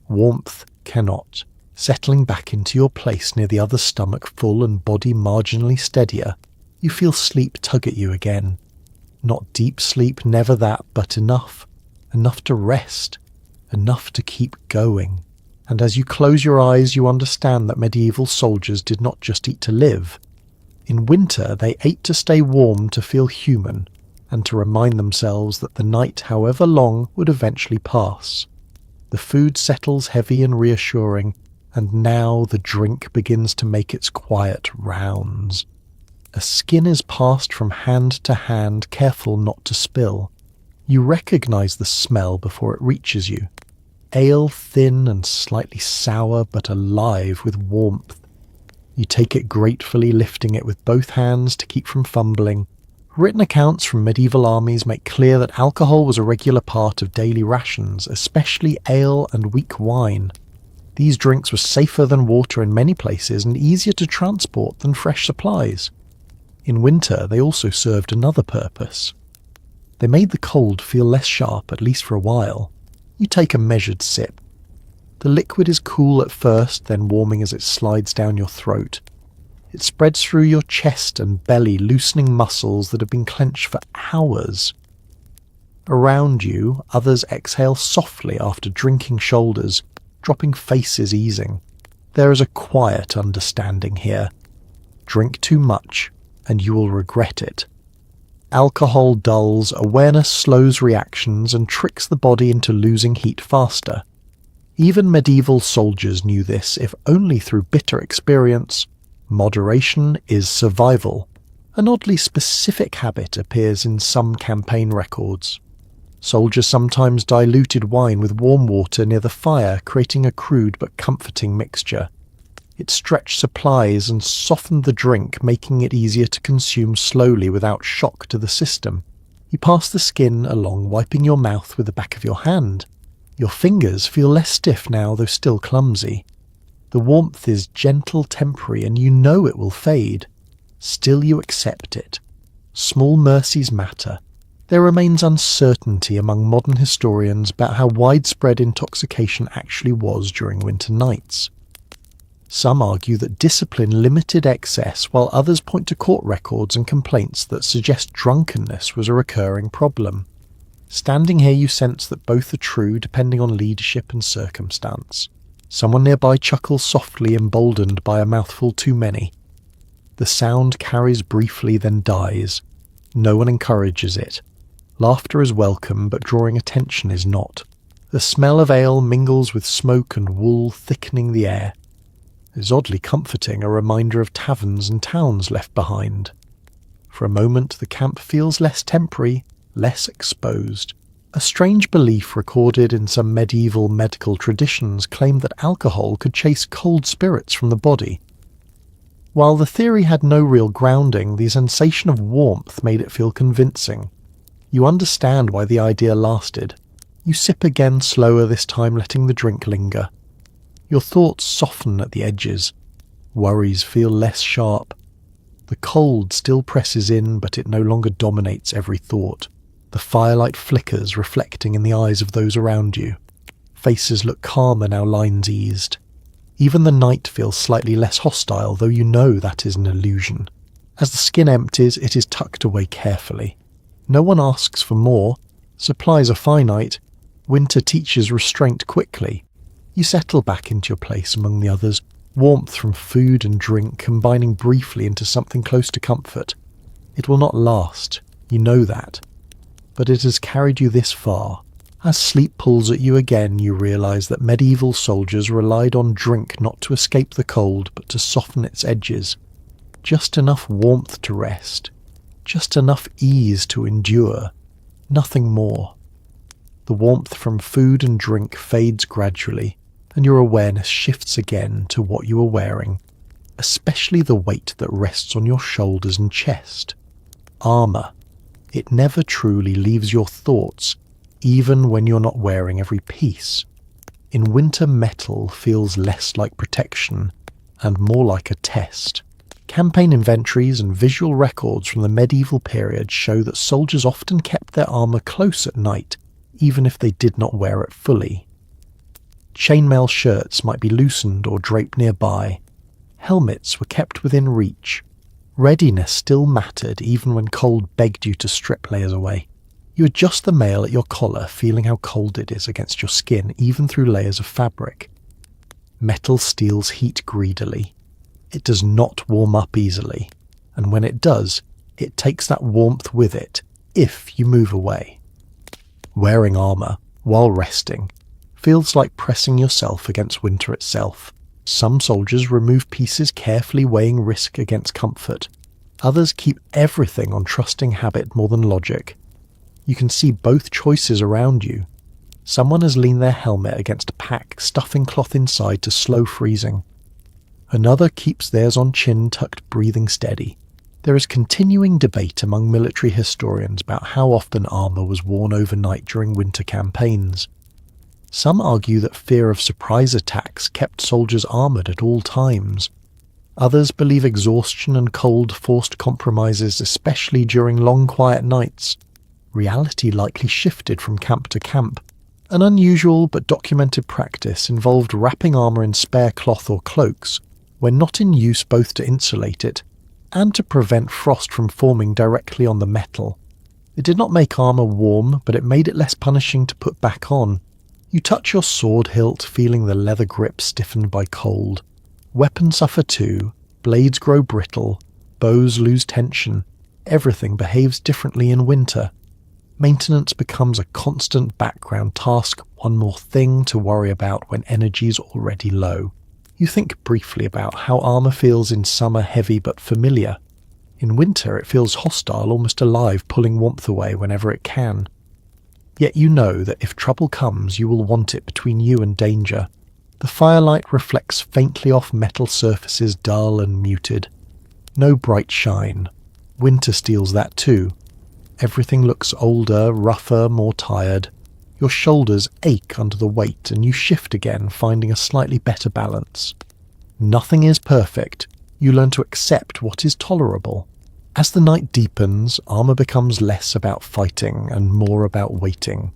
Warmth cannot. Settling back into your place near the other stomach full and body marginally steadier, you feel sleep tug at you again. Not deep sleep, never that, but enough. Enough to rest. Enough to keep going. And as you close your eyes, you understand that medieval soldiers did not just eat to live. In winter, they ate to stay warm, to feel human, and to remind themselves that the night, however long, would eventually pass. The food settles heavy and reassuring, and now the drink begins to make its quiet rounds. A skin is passed from hand to hand, careful not to spill. You recognize the smell before it reaches you. Ale, thin and slightly sour, but alive with warmth. You take it gratefully, lifting it with both hands to keep from fumbling. Written accounts from medieval armies make clear that alcohol was a regular part of daily rations, especially ale and weak wine. These drinks were safer than water in many places and easier to transport than fresh supplies. In winter, they also served another purpose. They made the cold feel less sharp, at least for a while. You take a measured sip. The liquid is cool at first, then warming as it slides down your throat. It spreads through your chest and belly, loosening muscles that have been clenched for hours. Around you, others exhale softly after drinking shoulders, dropping faces easing. There is a quiet understanding here. Drink too much, and you will regret it. Alcohol dulls, awareness slows reactions and tricks the body into losing heat faster. Even medieval soldiers knew this, if only through bitter experience. Moderation is survival. An oddly specific habit appears in some campaign records. Soldiers sometimes diluted wine with warm water near the fire, creating a crude but comforting mixture. It stretched supplies and softened the drink, making it easier to consume slowly without shock to the system. You pass the skin along, wiping your mouth with the back of your hand. Your fingers feel less stiff now, though still clumsy. The warmth is gentle, temporary, and you know it will fade. Still you accept it. Small mercies matter. There remains uncertainty among modern historians about how widespread intoxication actually was during winter nights. Some argue that discipline limited excess, while others point to court records and complaints that suggest drunkenness was a recurring problem. Standing here, you sense that both are true depending on leadership and circumstance. Someone nearby chuckles softly, emboldened by a mouthful too many. The sound carries briefly, then dies. No one encourages it. Laughter is welcome, but drawing attention is not. The smell of ale mingles with smoke and wool, thickening the air. It is oddly comforting, a reminder of taverns and towns left behind. For a moment, the camp feels less temporary, less exposed. A strange belief recorded in some medieval medical traditions claimed that alcohol could chase cold spirits from the body. While the theory had no real grounding, the sensation of warmth made it feel convincing. You understand why the idea lasted. You sip again, slower this time, letting the drink linger. Your thoughts soften at the edges. Worries feel less sharp. The cold still presses in, but it no longer dominates every thought. The firelight flickers, reflecting in the eyes of those around you. Faces look calmer now, lines eased. Even the night feels slightly less hostile, though you know that is an illusion. As the skin empties, it is tucked away carefully. No one asks for more. Supplies are finite. Winter teaches restraint quickly. You settle back into your place among the others, warmth from food and drink combining briefly into something close to comfort. It will not last, you know that. But it has carried you this far. As sleep pulls at you again, you realise that medieval soldiers relied on drink not to escape the cold, but to soften its edges. Just enough warmth to rest. Just enough ease to endure. Nothing more. The warmth from food and drink fades gradually, and your awareness shifts again to what you are wearing, especially the weight that rests on your shoulders and chest. Armour. It never truly leaves your thoughts, even when you're not wearing every piece. In winter, metal feels less like protection and more like a test. Campaign inventories and visual records from the medieval period show that soldiers often kept their armour close at night, even if they did not wear it fully. Chainmail shirts might be loosened or draped nearby. Helmets were kept within reach. Readiness still mattered even when cold begged you to strip layers away. You adjust the mail at your collar, feeling how cold it is against your skin, even through layers of fabric. Metal steals heat greedily. It does not warm up easily, and when it does, it takes that warmth with it, if you move away. Wearing armour, while resting, feels like pressing yourself against winter itself. Some soldiers remove pieces carefully, weighing risk against comfort. Others keep everything on trusting habit more than logic. You can see both choices around you. Someone has leaned their helmet against a pack, stuffing cloth inside to slow freezing. Another keeps theirs on chin tucked, breathing steady. There is continuing debate among military historians about how often armour was worn overnight during winter campaigns. Some argue that fear of surprise attacks kept soldiers armoured at all times. Others believe exhaustion and cold forced compromises, especially during long quiet nights. Reality likely shifted from camp to camp. An unusual but documented practice involved wrapping armour in spare cloth or cloaks, when not in use, both to insulate it and to prevent frost from forming directly on the metal. It did not make armour warm, but it made it less punishing to put back on. You touch your sword hilt, feeling the leather grip stiffened by cold. Weapons suffer too, blades grow brittle, bows lose tension. Everything behaves differently in winter. Maintenance becomes a constant background task, one more thing to worry about when energy's already low. You think briefly about how armour feels in summer, heavy but familiar. In winter it feels hostile, almost alive, pulling warmth away whenever it can. Yet you know that if trouble comes, you will want it between you and danger. The firelight reflects faintly off metal surfaces, dull and muted. No bright shine. Winter steals that too. Everything looks older, rougher, more tired. Your shoulders ache under the weight and you shift again, finding a slightly better balance. Nothing is perfect. You learn to accept what is tolerable. As the night deepens, armour becomes less about fighting and more about waiting.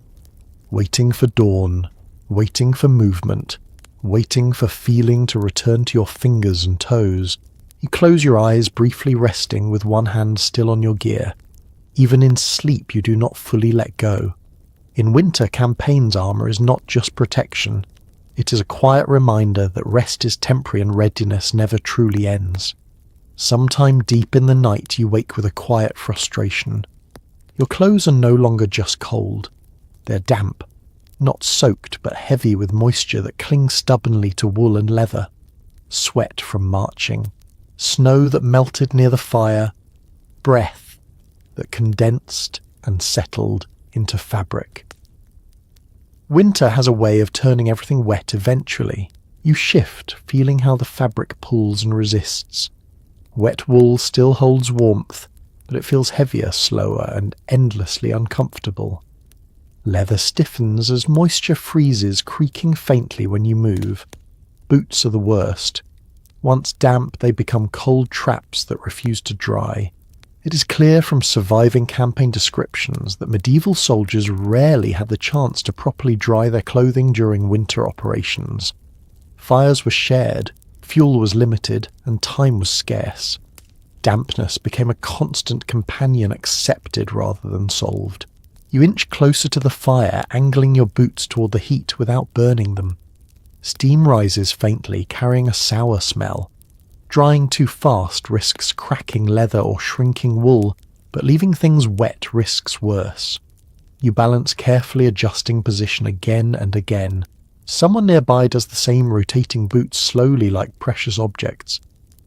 Waiting for dawn, waiting for movement, waiting for feeling to return to your fingers and toes. You close your eyes, briefly resting with one hand still on your gear. Even in sleep you do not fully let go. In winter, campaign's armour is not just protection. It is a quiet reminder that rest is temporary and readiness never truly ends. Sometime deep in the night you wake with a quiet frustration. Your clothes are no longer just cold. They're damp, not soaked but heavy with moisture that clings stubbornly to wool and leather. Sweat from marching. Snow that melted near the fire. Breath that condensed and settled into fabric. Winter has a way of turning everything wet eventually. You shift, feeling how the fabric pulls and resists. Wet wool still holds warmth, but it feels heavier, slower, and endlessly uncomfortable. Leather stiffens as moisture freezes, creaking faintly when you move. Boots are the worst. Once damp, they become cold traps that refuse to dry. It is clear from surviving campaign descriptions that medieval soldiers rarely had the chance to properly dry their clothing during winter operations. Fires were shared, fuel was limited, and time was scarce. Dampness became a constant companion, accepted rather than solved. You inch closer to the fire, angling your boots toward the heat without burning them. Steam rises faintly, carrying a sour smell. Drying too fast risks cracking leather or shrinking wool, but leaving things wet risks worse. You balance carefully, adjusting position again and again. Someone nearby does the same, rotating boots slowly like precious objects.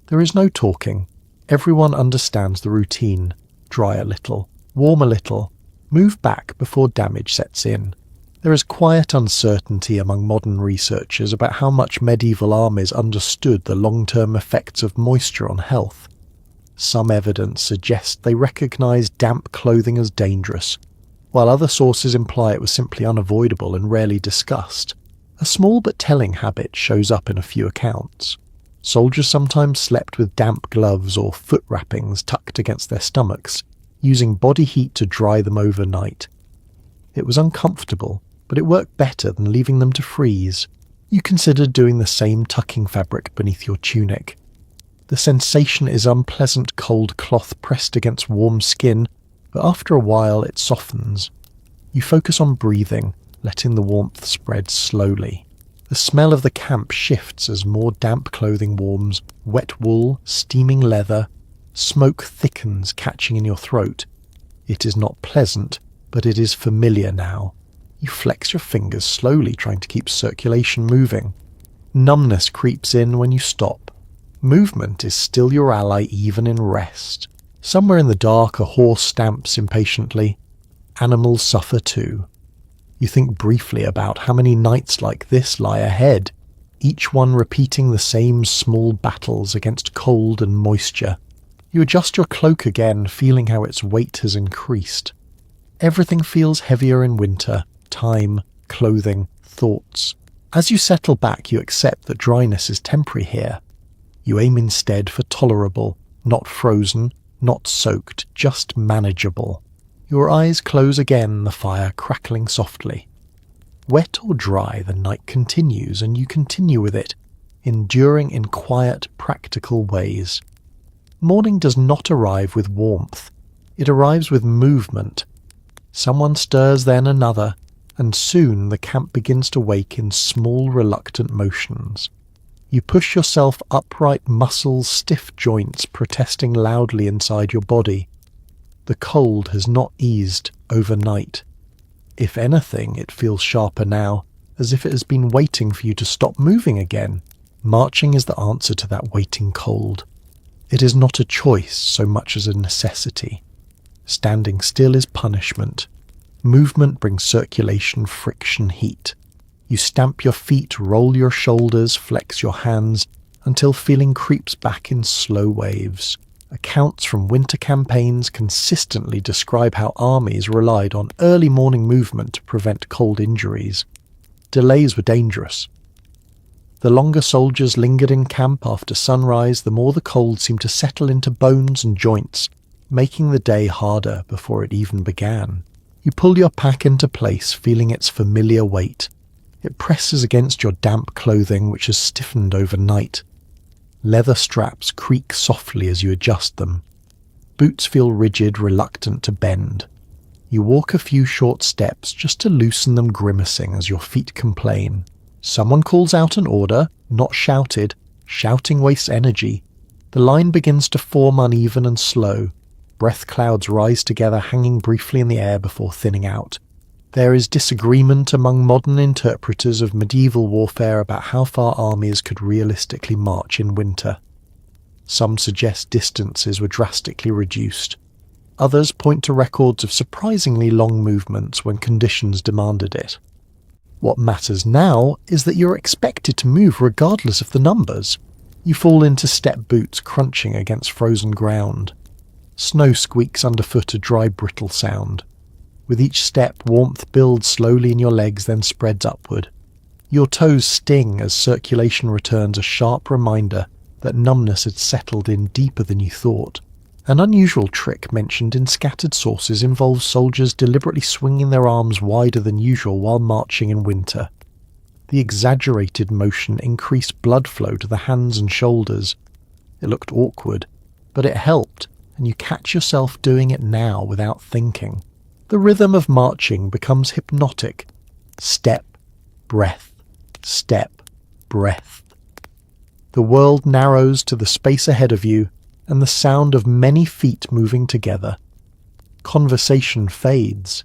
There is no talking. Everyone understands the routine. Dry a little, warm a little, move back before damage sets in. There is quiet uncertainty among modern researchers about how much medieval armies understood the long-term effects of moisture on health. Some evidence suggests they recognized damp clothing as dangerous, while other sources imply it was simply unavoidable and rarely discussed. A small but telling habit shows up in a few accounts. Soldiers sometimes slept with damp gloves or foot wrappings tucked against their stomachs, using body heat to dry them overnight. It was uncomfortable, but it worked better than leaving them to freeze. You considered doing the same, tucking fabric beneath your tunic. The sensation is unpleasant cold cloth pressed against warm skin, but after a while it softens. You focus on breathing, letting the warmth spread slowly. The smell of the camp shifts as more damp clothing warms, wet wool, steaming leather. Smoke thickens, catching in your throat. It is not pleasant, but it is familiar now. You flex your fingers slowly, trying to keep circulation moving. Numbness creeps in when you stop. Movement is still your ally even in rest. Somewhere in the dark a horse stamps impatiently. Animals suffer too. You think briefly about how many nights like this lie ahead, each one repeating the same small battles against cold and moisture. You adjust your cloak again, feeling how its weight has increased. Everything feels heavier in winter. Time, clothing, thoughts. As you settle back, you accept that dryness is temporary here. You aim instead for tolerable, not frozen, not soaked, just manageable. Your eyes close again, the fire crackling softly. Wet or dry, the night continues, and you continue with it, enduring in quiet, practical ways. Morning does not arrive with warmth. It arrives with movement, Someone stirs, then another, and soon the camp begins to wake in small, reluctant motions. You push yourself upright, muscles, stiff joints protesting loudly inside your body. The cold has not eased overnight. If anything, it feels sharper now, as if it has been waiting for you to stop moving again. Marching is the answer to that waiting cold. It is not a choice so much as a necessity. Standing still is punishment. Movement brings circulation, friction, heat. You stamp your feet, roll your shoulders, flex your hands, until feeling creeps back in slow waves. Accounts from winter campaigns consistently describe how armies relied on early morning movement to prevent cold injuries. Delays were dangerous. The longer soldiers lingered in camp after sunrise, the more the cold seemed to settle into bones and joints, making the day harder before it even began. You pull your pack into place, feeling its familiar weight. It presses against your damp clothing, which has stiffened overnight. Leather straps creak softly as you adjust them. Boots feel rigid, reluctant to bend. You walk a few short steps just to loosen them, grimacing as your feet complain. Someone calls out an order, not shouted. Shouting wastes energy. The line begins to form uneven and slow. Breath clouds rise together, hanging briefly in the air before thinning out. There is disagreement among modern interpreters of medieval warfare about how far armies could realistically march in winter. Some suggest distances were drastically reduced. Others point to records of surprisingly long movements when conditions demanded it. What matters now is that you're expected to move regardless of the numbers. You fall into step boots crunching against frozen ground. Snow squeaks underfoot, a dry, brittle sound. With each step, warmth builds slowly in your legs, then spreads upward. Your toes sting as circulation returns, a sharp reminder that numbness had settled in deeper than you thought. An unusual trick mentioned in scattered sources involves soldiers deliberately swinging their arms wider than usual while marching in winter. The exaggerated motion increased blood flow to the hands and shoulders. It looked awkward, but it helped, and you catch yourself doing it now without thinking. The rhythm of marching becomes hypnotic. Step, breath, step, breath. The world narrows to the space ahead of you and the sound of many feet moving together. Conversation fades.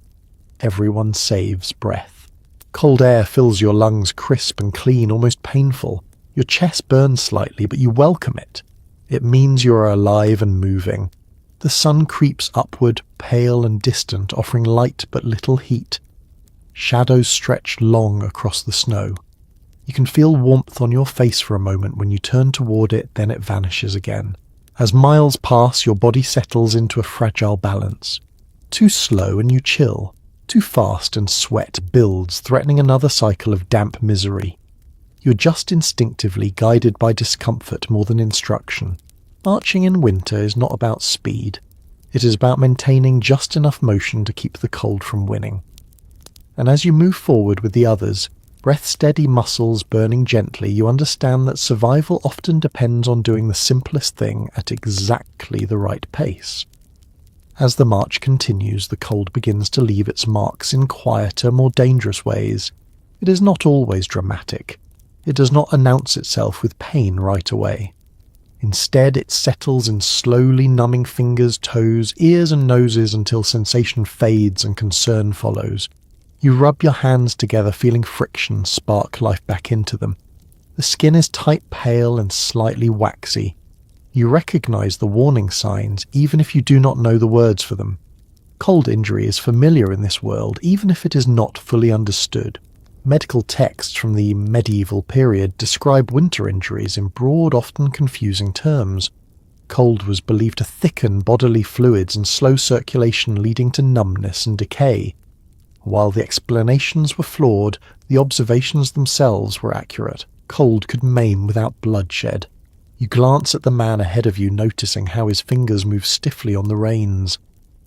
Everyone saves breath. Cold air fills your lungs, crisp and clean, almost painful. Your chest burns slightly, but you welcome it. It means you are alive and moving. The sun creeps upward, pale and distant, offering light but little heat. Shadows stretch long across the snow. You can feel warmth on your face for a moment when you turn toward it, then it vanishes again. As miles pass, your body settles into a fragile balance. Too slow and you chill. Too fast and sweat builds, threatening another cycle of damp misery. You adjust instinctively, guided by discomfort more than instruction. Marching in winter is not about speed. It is about maintaining just enough motion to keep the cold from winning. And as you move forward with the others, breath-steady muscles burning gently, you understand that survival often depends on doing the simplest thing at exactly the right pace. As the march continues, the cold begins to leave its marks in quieter, more dangerous ways. It is not always dramatic. It does not announce itself with pain right away. Instead, it settles in slowly numbing fingers, toes, ears and noses until sensation fades and concern follows. You rub your hands together, feeling friction spark life back into them. The skin is tight, pale and slightly waxy. You recognize the warning signs, even if you do not know the words for them. Cold injury is familiar in this world, even if it is not fully understood. Medical texts from the medieval period describe winter injuries in broad, often confusing terms. Cold was believed to thicken bodily fluids and slow circulation, leading to numbness and decay. While the explanations were flawed, the observations themselves were accurate. Cold could maim without bloodshed. You glance at the man ahead of you, noticing how his fingers move stiffly on the reins.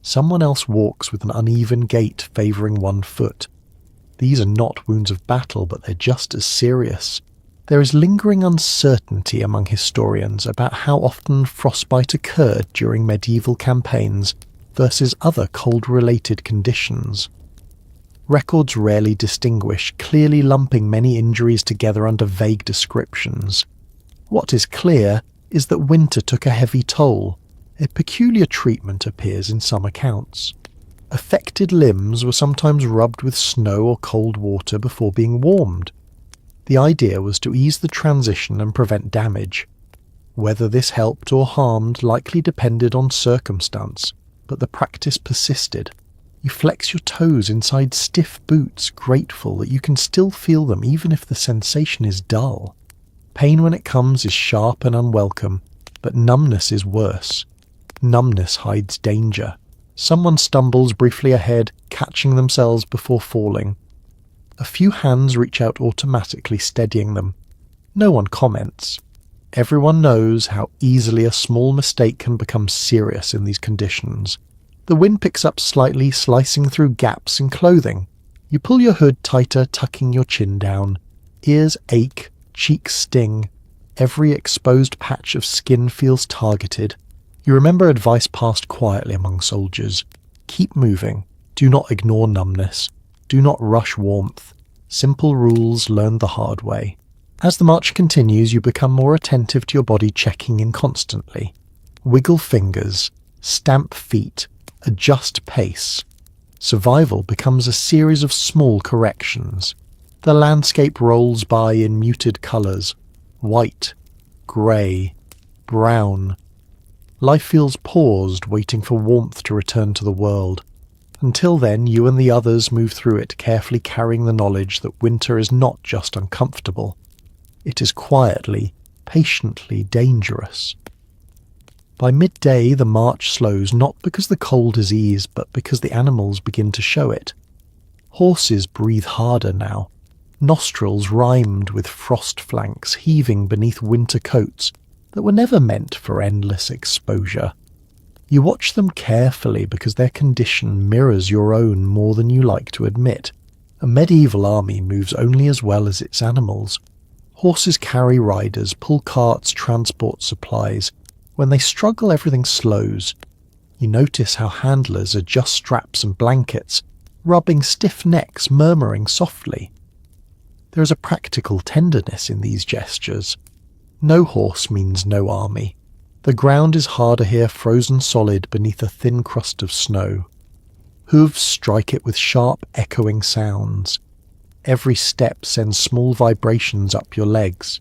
Someone else walks with an uneven gait, favouring one foot. These are not wounds of battle, but they're just as serious. There is lingering uncertainty among historians about how often frostbite occurred during medieval campaigns. versus other cold-related conditions. Records rarely distinguish, clearly lumping many injuries together under vague descriptions. What is clear is that winter took a heavy toll. A peculiar treatment appears in some accounts. Affected limbs were sometimes rubbed with snow or cold water before being warmed. The idea was to ease the transition and prevent damage. Whether this helped or harmed likely depended on circumstance, but the practice persisted. You flex your toes inside stiff boots, grateful that you can still feel them even if the sensation is dull. Pain when it comes is sharp and unwelcome, but numbness is worse. Numbness hides danger. Someone stumbles briefly ahead, catching themselves before falling. A few hands reach out automatically, steadying them. No one comments. Everyone knows how easily a small mistake can become serious in these conditions. The wind picks up slightly, slicing through gaps in clothing. You pull your hood tighter, tucking your chin down. Ears ache, cheeks sting. Every exposed patch of skin feels targeted. You remember advice passed quietly among soldiers. Keep moving. Do not ignore numbness. Do not rush warmth. Simple rules learned the hard way. As the march continues, you become more attentive to your body, checking in constantly. Wiggle fingers. Stamp feet. Adjust pace. Survival becomes a series of small corrections. The landscape rolls by in muted colours. White. Grey. Brown. Life feels paused, waiting for warmth to return to the world. Until then, you and the others move through it, carefully carrying the knowledge that winter is not just uncomfortable. It is quietly, patiently dangerous. By midday, the march slows, not because the cold has eased, but because the animals begin to show it. Horses breathe harder now, nostrils rimed with frost flanks heaving beneath winter coats that were never meant for endless exposure. You watch them carefully because their condition mirrors your own more than you like to admit. A medieval army moves only as well as its animals. Horses carry riders, pull carts, transport supplies. When they struggle, everything slows. You notice how handlers adjust straps and blankets, rubbing stiff necks, murmuring softly. There is a practical tenderness in these gestures. No horse means no army. The ground is harder here, frozen solid beneath a thin crust of snow. Hooves strike it with sharp, echoing sounds. Every step sends small vibrations up your legs.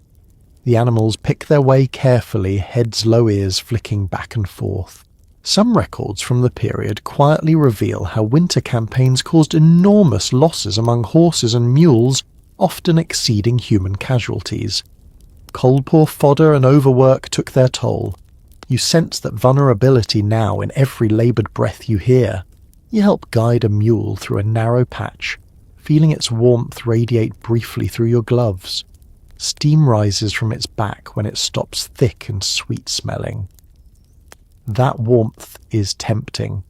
The animals pick their way carefully, heads low, ears flicking back and forth. Some records from the period quietly reveal how winter campaigns caused enormous losses among horses and mules, often exceeding human casualties. Cold-poor fodder and overwork took their toll. You sense that vulnerability now in every laboured breath you hear. You help guide a mule through a narrow patch, feeling its warmth radiate briefly through your gloves. Steam rises from its back when it stops, thick and sweet-smelling. That warmth is tempting.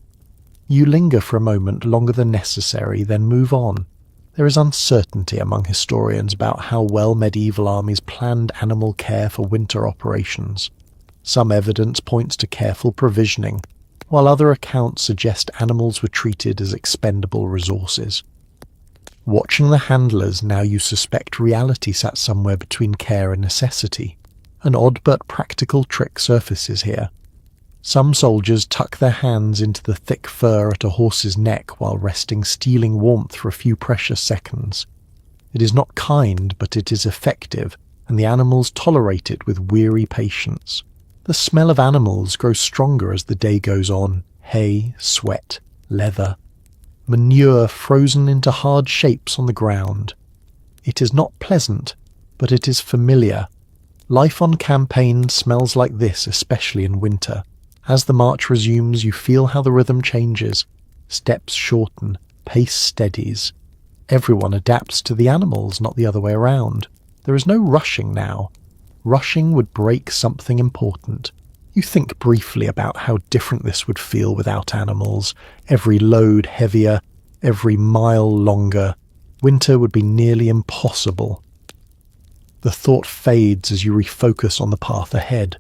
You linger for a moment longer than necessary, then move on. There is uncertainty among historians about how well medieval armies planned animal care for winter operations. Some evidence points to careful provisioning, while other accounts suggest animals were treated as expendable resources. Watching the handlers, now you suspect reality sat somewhere between care and necessity. An odd but practical trick surfaces here. Some soldiers tuck their hands into the thick fur at a horse's neck while resting, stealing warmth for a few precious seconds. It is not kind, but it is effective, and the animals tolerate it with weary patience. The smell of animals grows stronger as the day goes on. Hay, sweat, leather, manure frozen into hard shapes on the ground. It is not pleasant, but it is familiar. Life on campaign smells like this, especially in winter. As the march resumes, you feel how the rhythm changes. Steps shorten, pace steadies. Everyone adapts to the animals, not the other way around. There is no rushing now. Rushing would break something important. You think briefly about how different this would feel without animals. Every load heavier, every mile longer. Winter would be nearly impossible. The thought fades as you refocus on the path ahead.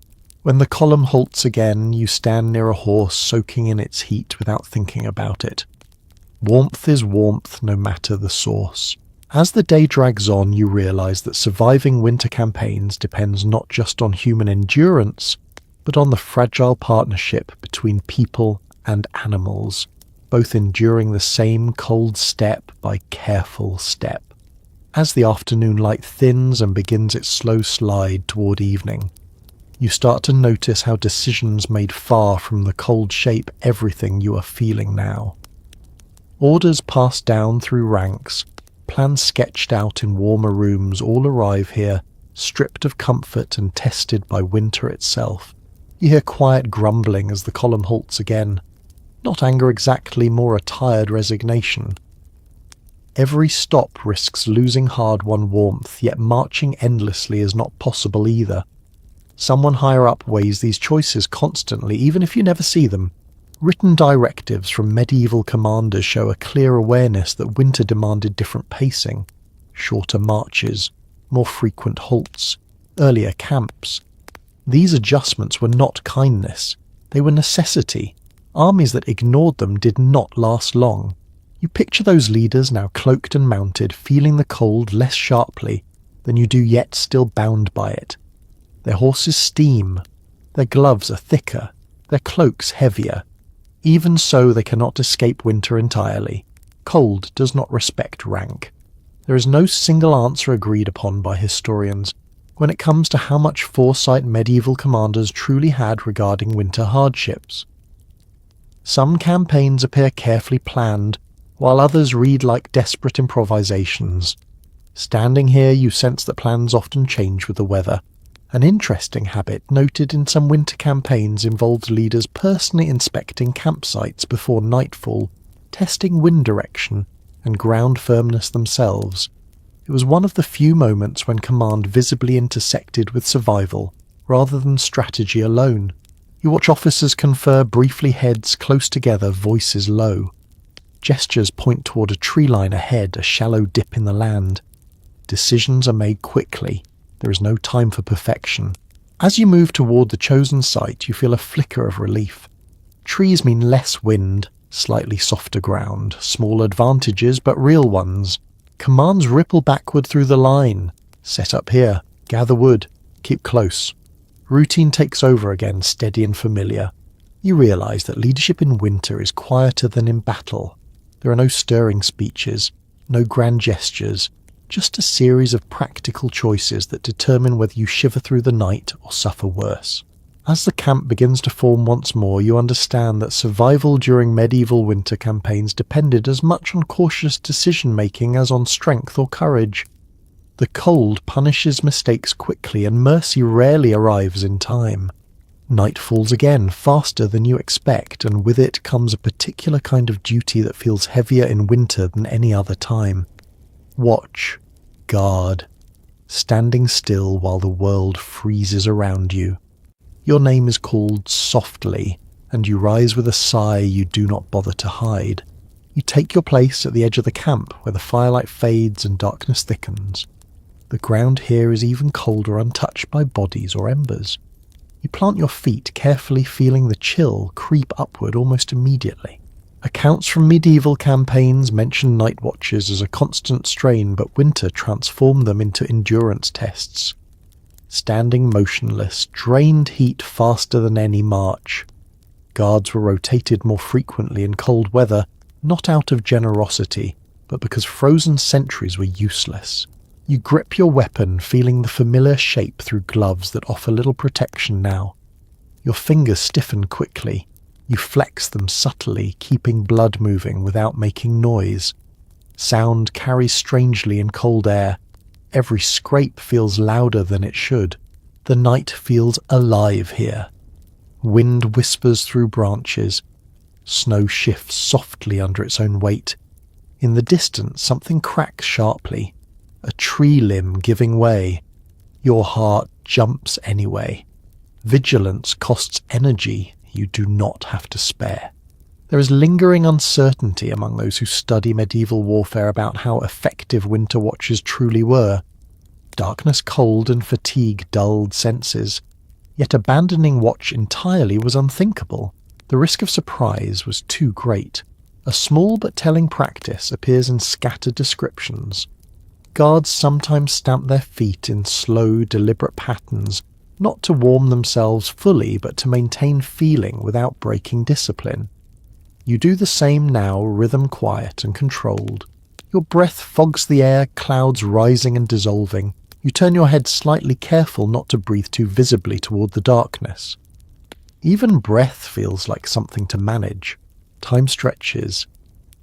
When the column halts again, you stand near a horse soaking in its heat without thinking about it. Warmth is warmth no matter the source. As the day drags on, you realize that surviving winter campaigns depends not just on human endurance, but on the fragile partnership between people and animals, both enduring the same cold step by careful step. As the afternoon light thins and begins its slow slide toward evening, you start to notice how decisions made far from the cold shape everything you are feeling now. Orders passed down through ranks, plans sketched out in warmer rooms all arrive here, stripped of comfort and tested by winter itself. You hear quiet grumbling as the column halts again. Not anger exactly, more a tired resignation. Every stop risks losing hard-won warmth, yet marching endlessly is not possible either. Someone higher up weighs these choices constantly, even if you never see them. Written directives from medieval commanders show a clear awareness that winter demanded different pacing, shorter marches, more frequent halts, earlier camps. These adjustments were not kindness, they were necessity. Armies that ignored them did not last long. You picture those leaders now cloaked and mounted, feeling the cold less sharply than you do yet still bound by it. Their horses steam, their gloves are thicker, their cloaks heavier. Even so, they cannot escape winter entirely. Cold does not respect rank. There is no single answer agreed upon by historians when it comes to how much foresight medieval commanders truly had regarding winter hardships. Some campaigns appear carefully planned, while others read like desperate improvisations. Standing here, you sense that plans often change with the weather. An interesting habit noted in some winter campaigns involved leaders personally inspecting campsites before nightfall, testing wind direction and ground firmness themselves. It was one of the few moments when command visibly intersected with survival, rather than strategy alone. You watch officers confer briefly, heads close together, voices low. Gestures point toward a tree line ahead, a shallow dip in the land. Decisions are made quickly. There is no time for perfection. As you move toward the chosen site, you feel a flicker of relief. Trees mean less wind, slightly softer ground, small advantages but real ones. Commands ripple backward through the line. Set up here, gather wood, keep close. Routine takes over again, steady and familiar. You realize that leadership in winter is quieter than in battle. There are no stirring speeches, no grand gestures, just a series of practical choices that determine whether you shiver through the night or suffer worse. As the camp begins to form once more, you understand that survival during medieval winter campaigns depended as much on cautious decision-making as on strength or courage. The cold punishes mistakes quickly, and mercy rarely arrives in time. Night falls again, faster than you expect, and with it comes a particular kind of duty that feels heavier in winter than any other time. Watch, guard, standing still while the world freezes around you. Your name is called softly, and you rise with a sigh you do not bother to hide. You take your place at the edge of the camp where the firelight fades and darkness thickens. The ground here is even colder, untouched by bodies or embers. You plant your feet, carefully feeling the chill creep upward almost immediately. Accounts from medieval campaigns mention night watches as a constant strain, but winter transformed them into endurance tests. Standing motionless, drained heat faster than any march. Guards were rotated more frequently in cold weather, not out of generosity, but because frozen sentries were useless. You grip your weapon, feeling the familiar shape through gloves that offer little protection now. Your fingers stiffen quickly. You flex them subtly, keeping blood moving without making noise. Sound carries strangely in cold air. Every scrape feels louder than it should. The night feels alive here. Wind whispers through branches. Snow shifts softly under its own weight. In the distance, something cracks sharply. A tree limb giving way. Your heart jumps anyway. Vigilance costs energy you do not have to spare. There is lingering uncertainty among those who study medieval warfare about how effective winter watches truly were. Darkness cold and fatigue dulled senses. Yet abandoning watch entirely was unthinkable. The risk of surprise was too great. A small but telling practice appears in scattered descriptions. Guards sometimes stamp their feet in slow, deliberate patterns, not to warm themselves fully, but to maintain feeling without breaking discipline. You do the same now, rhythm quiet and controlled. Your breath fogs the air, clouds rising and dissolving. You turn your head slightly, careful not to breathe too visibly toward the darkness. Even breath feels like something to manage. Time stretches.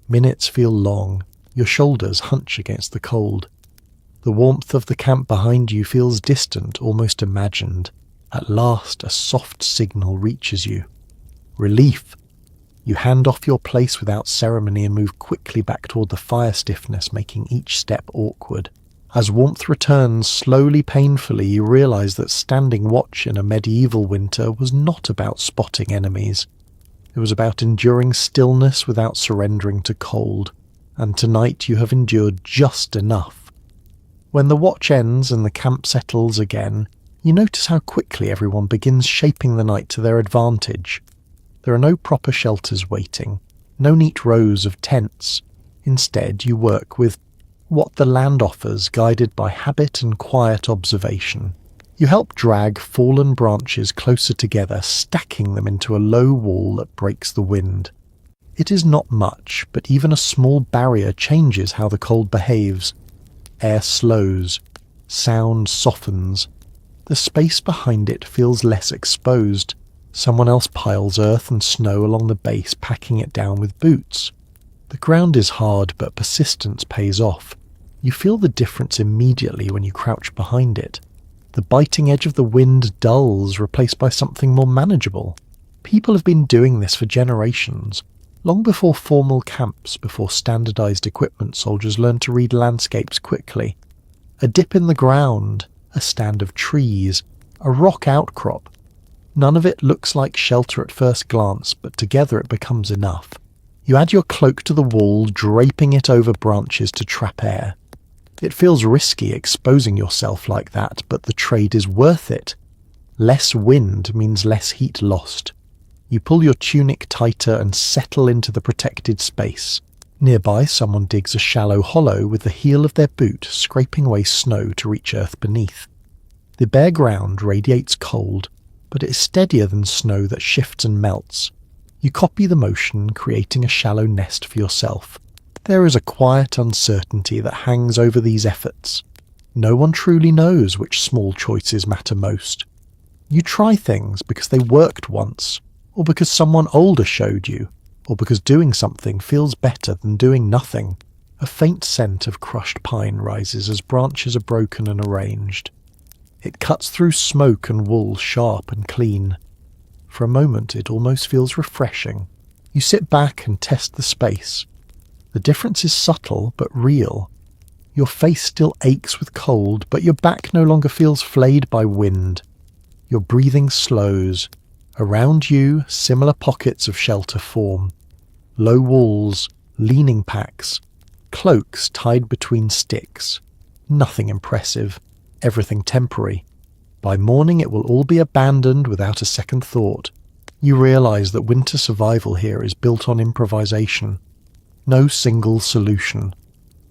Minutes feel long. Your shoulders hunch against the cold. The warmth of the camp behind you feels distant, almost imagined. At last, a soft signal reaches you. Relief. You hand off your place without ceremony and move quickly back toward the fire stiffness, making each step awkward. As warmth returns, slowly, painfully, you realize that standing watch in a medieval winter was not about spotting enemies. It was about enduring stillness without surrendering to cold, and tonight you have endured just enough. When the watch ends and the camp settles again, you notice how quickly everyone begins shaping the night to their advantage. There are no proper shelters waiting, no neat rows of tents. Instead, you work with what the land offers, guided by habit and quiet observation. You help drag fallen branches closer together, stacking them into a low wall that breaks the wind. It is not much, but even a small barrier changes how the cold behaves. Air slows, sound softens. The space behind it feels less exposed. Someone else piles earth and snow along the base, packing it down with boots. The ground is hard, but persistence pays off. You feel the difference immediately when you crouch behind it. The biting edge of the wind dulls, replaced by something more manageable. People have been doing this for generations. Long before formal camps, before standardized equipment, soldiers learned to read landscapes quickly. A dip in the ground, a stand of trees, a rock outcrop. None of it looks like shelter at first glance, but together it becomes enough. You add your cloak to the wall, draping it over branches to trap air. It feels risky exposing yourself like that, but the trade is worth it. Less wind means less heat lost. You pull your tunic tighter and settle into the protected space. Nearby, someone digs a shallow hollow with the heel of their boot, scraping away snow to reach earth beneath. The bare ground radiates cold, but it is steadier than snow that shifts and melts. You copy the motion, creating a shallow nest for yourself. There is a quiet uncertainty that hangs over these efforts. No one truly knows which small choices matter most. You try things because they worked once, or because someone older showed you, or because doing something feels better than doing nothing. A faint scent of crushed pine rises as branches are broken and arranged. It cuts through smoke and wool sharp and clean. For a moment it almost feels refreshing. You sit back and test the space. The difference is subtle but real. Your face still aches with cold, but your back no longer feels flayed by wind. Your breathing slows. Around you, similar pockets of shelter form. Low walls, leaning packs, cloaks tied between sticks. Nothing impressive, everything temporary. By morning it will all be abandoned without a second thought. You realize that winter survival here is built on improvisation. No single solution.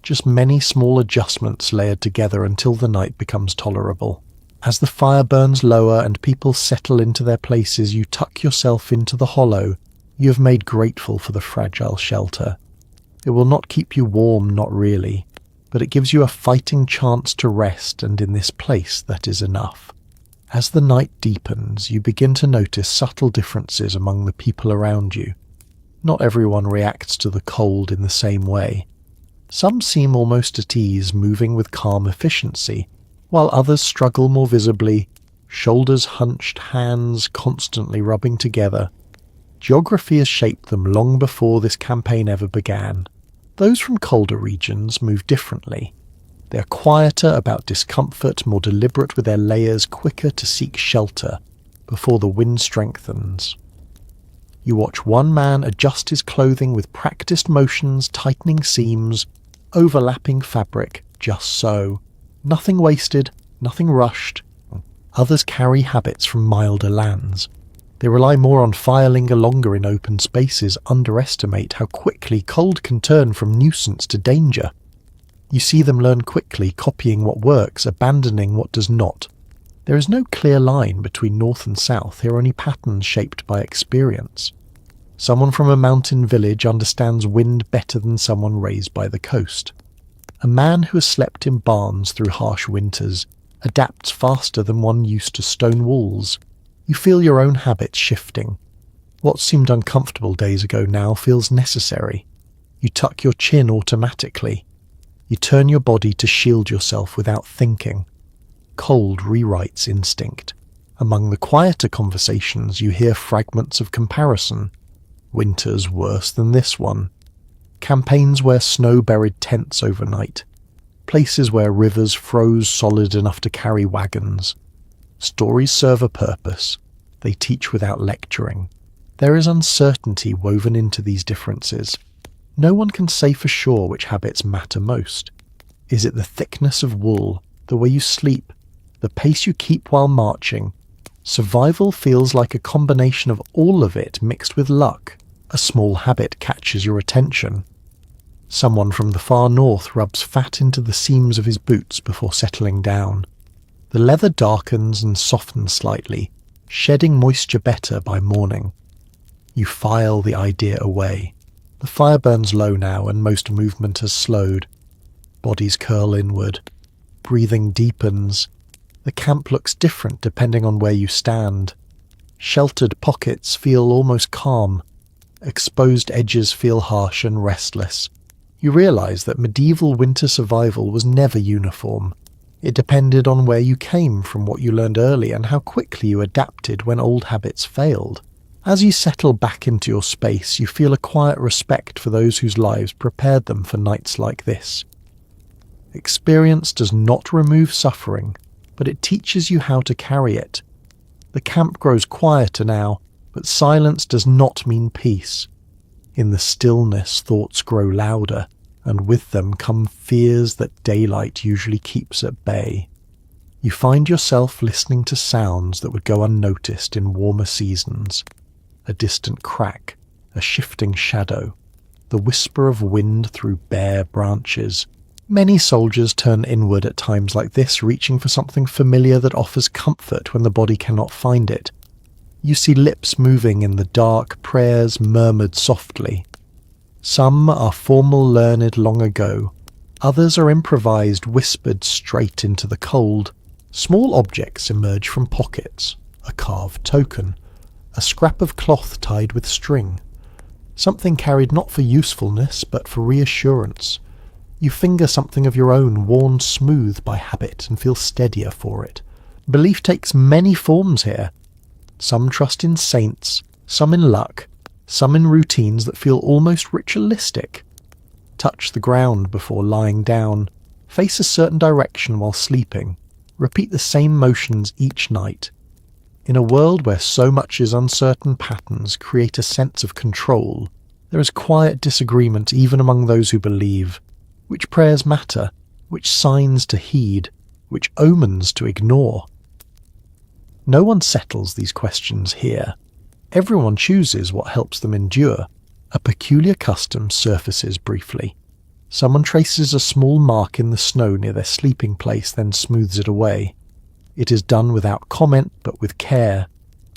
Just many small adjustments layered together until the night becomes tolerable. As the fire burns lower and people settle into their places, you tuck yourself into the hollow you have made grateful for the fragile shelter. It will not keep you warm, not really, but it gives you a fighting chance to rest, and in this place that is enough. As the night deepens, you begin to notice subtle differences among the people around you. Not everyone reacts to the cold in the same way. Some seem almost at ease, moving with calm efficiency, while others struggle more visibly, shoulders hunched, hands constantly rubbing together. Geography has shaped them long before this campaign ever began. Those from colder regions move differently. They are quieter about discomfort, more deliberate with their layers, quicker to seek shelter before the wind strengthens. You watch one man adjust his clothing with practiced motions, tightening seams, overlapping fabric, just so. Nothing wasted, nothing rushed. Others carry habits from milder lands. They rely more on fire, linger longer in open spaces, underestimate how quickly cold can turn from nuisance to danger. You see them learn quickly, copying what works, abandoning what does not. There is no clear line between north and south, here are only patterns shaped by experience. Someone from a mountain village understands wind better than someone raised by the coast. A man who has slept in barns through harsh winters adapts faster than one used to stone walls. You feel your own habits shifting. What seemed uncomfortable days ago now feels necessary. You tuck your chin automatically. You turn your body to shield yourself without thinking. Cold rewrites instinct. Among the quieter conversations you hear fragments of comparison. Winter's worse than this one. Campaigns where snow buried tents overnight. Places where rivers froze solid enough to carry wagons. Stories serve a purpose. They teach without lecturing. There is uncertainty woven into these differences. No one can say for sure which habits matter most. Is it the thickness of wool, the way you sleep, the pace you keep while marching? Survival feels like a combination of all of it mixed with luck. A small habit catches your attention. Someone from the far north rubs fat into the seams of his boots before settling down. The leather darkens and softens slightly, shedding moisture better by morning. You file the idea away. The fire burns low now and most movement has slowed. Bodies curl inward. Breathing deepens. The camp looks different depending on where you stand. Sheltered pockets feel almost calm. Exposed edges feel harsh and restless. You realize that medieval winter survival was never uniform. It depended on where you came from, what you learned early, and how quickly you adapted when old habits failed. As you settle back into your space, you feel a quiet respect for those whose lives prepared them for nights like this. Experience does not remove suffering, but it teaches you how to carry it. The camp grows quieter now, but silence does not mean peace. In the stillness, thoughts grow louder, and with them come fears that daylight usually keeps at bay. You find yourself listening to sounds that would go unnoticed in warmer seasons. A distant crack, a shifting shadow, the whisper of wind through bare branches. Many soldiers turn inward at times like this, reaching for something familiar that offers comfort when the body cannot find it. You see lips moving in the dark, prayers murmured softly. Some are formal, learned long ago. Others are improvised, whispered straight into the cold. Small objects emerge from pockets. A carved token. A scrap of cloth tied with string. Something carried not for usefulness, but for reassurance. You finger something of your own, worn smooth by habit, and feel steadier for it. Belief takes many forms here. Some trust in saints, some in luck, some in routines that feel almost ritualistic. Touch the ground before lying down. Face a certain direction while sleeping. Repeat the same motions each night. In a world where so much is uncertain, patterns create a sense of control. There is quiet disagreement even among those who believe. Which prayers matter? Which signs to heed? Which omens to ignore? No one settles these questions here. Everyone chooses what helps them endure. A peculiar custom surfaces briefly. Someone traces a small mark in the snow near their sleeping place, then smooths it away. It is done without comment, but with care.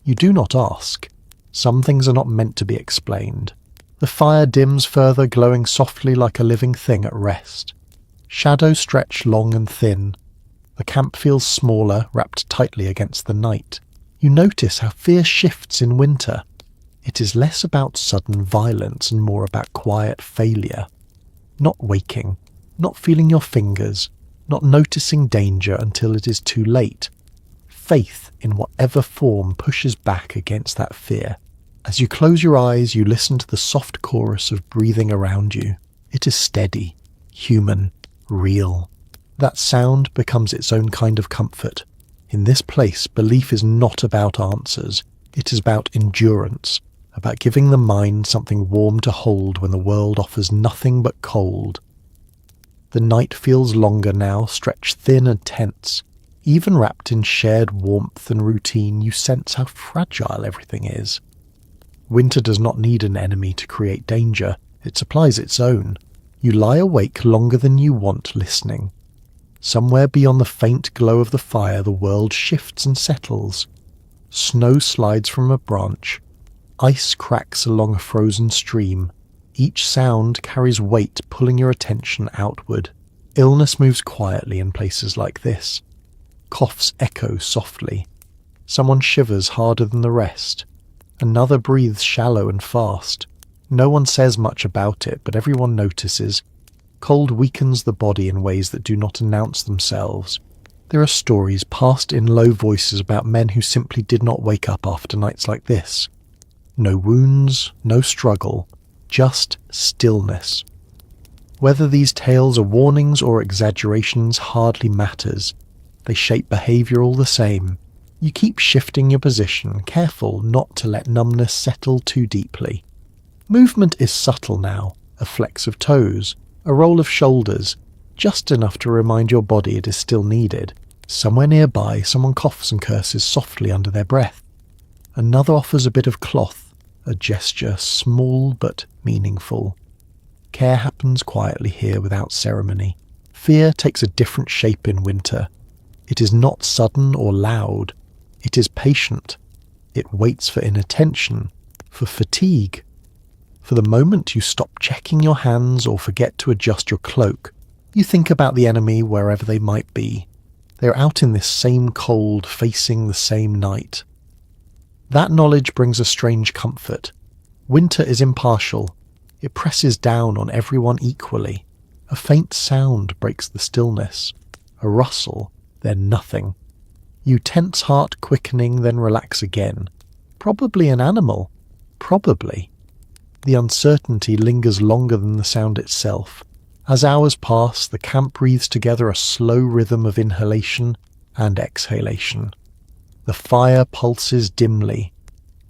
You do not ask. Some things are not meant to be explained. The fire dims further, glowing softly like a living thing at rest. Shadows stretch long and thin. The camp feels smaller, wrapped tightly against the night. You notice how fear shifts in winter. It is less about sudden violence and more about quiet failure. Not waking, not feeling your fingers, not noticing danger until it is too late. Faith in whatever form pushes back against that fear. As you close your eyes, you listen to the soft chorus of breathing around you. It is steady, human, real. That sound becomes its own kind of comfort. In this place, belief is not about answers. It is about endurance, about giving the mind something warm to hold when the world offers nothing but cold. The night feels longer now, stretched thin and tense. Even wrapped in shared warmth and routine, you sense how fragile everything is. Winter does not need an enemy to create danger, it supplies its own. You lie awake longer than you want listening. Somewhere beyond the faint glow of the fire, the world shifts and settles. Snow slides from a branch. Ice cracks along a frozen stream. Each sound carries weight, pulling your attention outward. Illness moves quietly in places like this. Coughs echo softly. Someone shivers harder than the rest. Another breathes shallow and fast. No one says much about it, but everyone notices. Cold weakens the body in ways that do not announce themselves. There are stories passed in low voices about men who simply did not wake up after nights like this. No wounds, no struggle, just stillness. Whether these tales are warnings or exaggerations hardly matters. They shape behaviour all the same. You keep shifting your position, careful not to let numbness settle too deeply. Movement is subtle now, a flex of toes, a roll of shoulders, just enough to remind your body it is still needed. Somewhere nearby, someone coughs and curses softly under their breath. Another offers a bit of cloth, a gesture small but meaningful. Care happens quietly here without ceremony. Fear takes a different shape in winter. It is not sudden or loud. It is patient. It waits for inattention, for fatigue. For the moment you stop checking your hands or forget to adjust your cloak, you think about the enemy wherever they might be. They are out in this same cold, facing the same night. That knowledge brings a strange comfort. Winter is impartial. It presses down on everyone equally. A faint sound breaks the stillness. A rustle, then nothing. You tense, heart quickening, then relax again. Probably an animal. Probably. The uncertainty lingers longer than the sound itself. As hours pass, the camp breathes together a slow rhythm of inhalation and exhalation. The fire pulses dimly.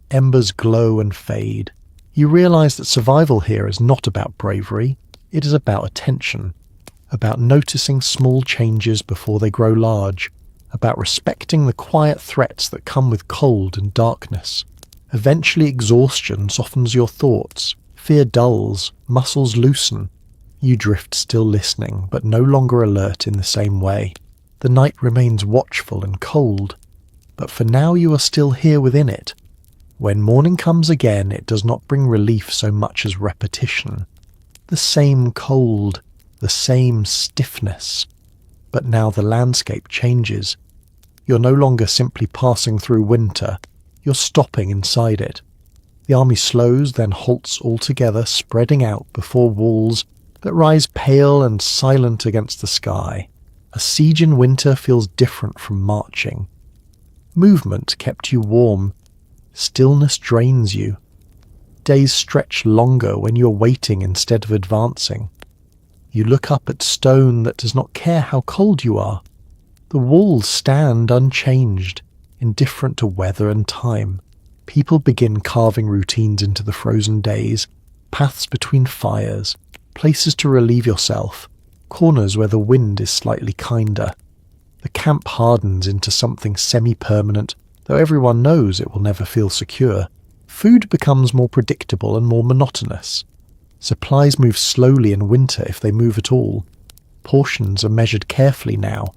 Embers glow and fade. You realize that survival here is not about bravery. It is about attention. About noticing small changes before they grow large. About respecting the quiet threats that come with cold and darkness. Eventually exhaustion softens your thoughts. Fear dulls. Muscles loosen. You drift still listening, but no longer alert in the same way. The night remains watchful and cold. But for now you are still here within it. When morning comes again, it does not bring relief so much as repetition. The same cold, the same stiffness. But now the landscape changes. You're no longer simply passing through winter. You're stopping inside it. The army slows, then halts altogether, spreading out before walls that rise pale and silent against the sky. A siege in winter feels different from marching. Movement kept you warm. Stillness drains you. Days stretch longer when you're waiting instead of advancing. You look up at stone that does not care how cold you are. The walls stand unchanged, indifferent to weather and time. People begin carving routines into the frozen days, paths between fires, places to relieve yourself, corners where the wind is slightly kinder. The camp hardens into something semi-permanent, though everyone knows it will never feel secure. Food becomes more predictable and more monotonous. Supplies move slowly in winter if they move at all. Portions are measured carefully now.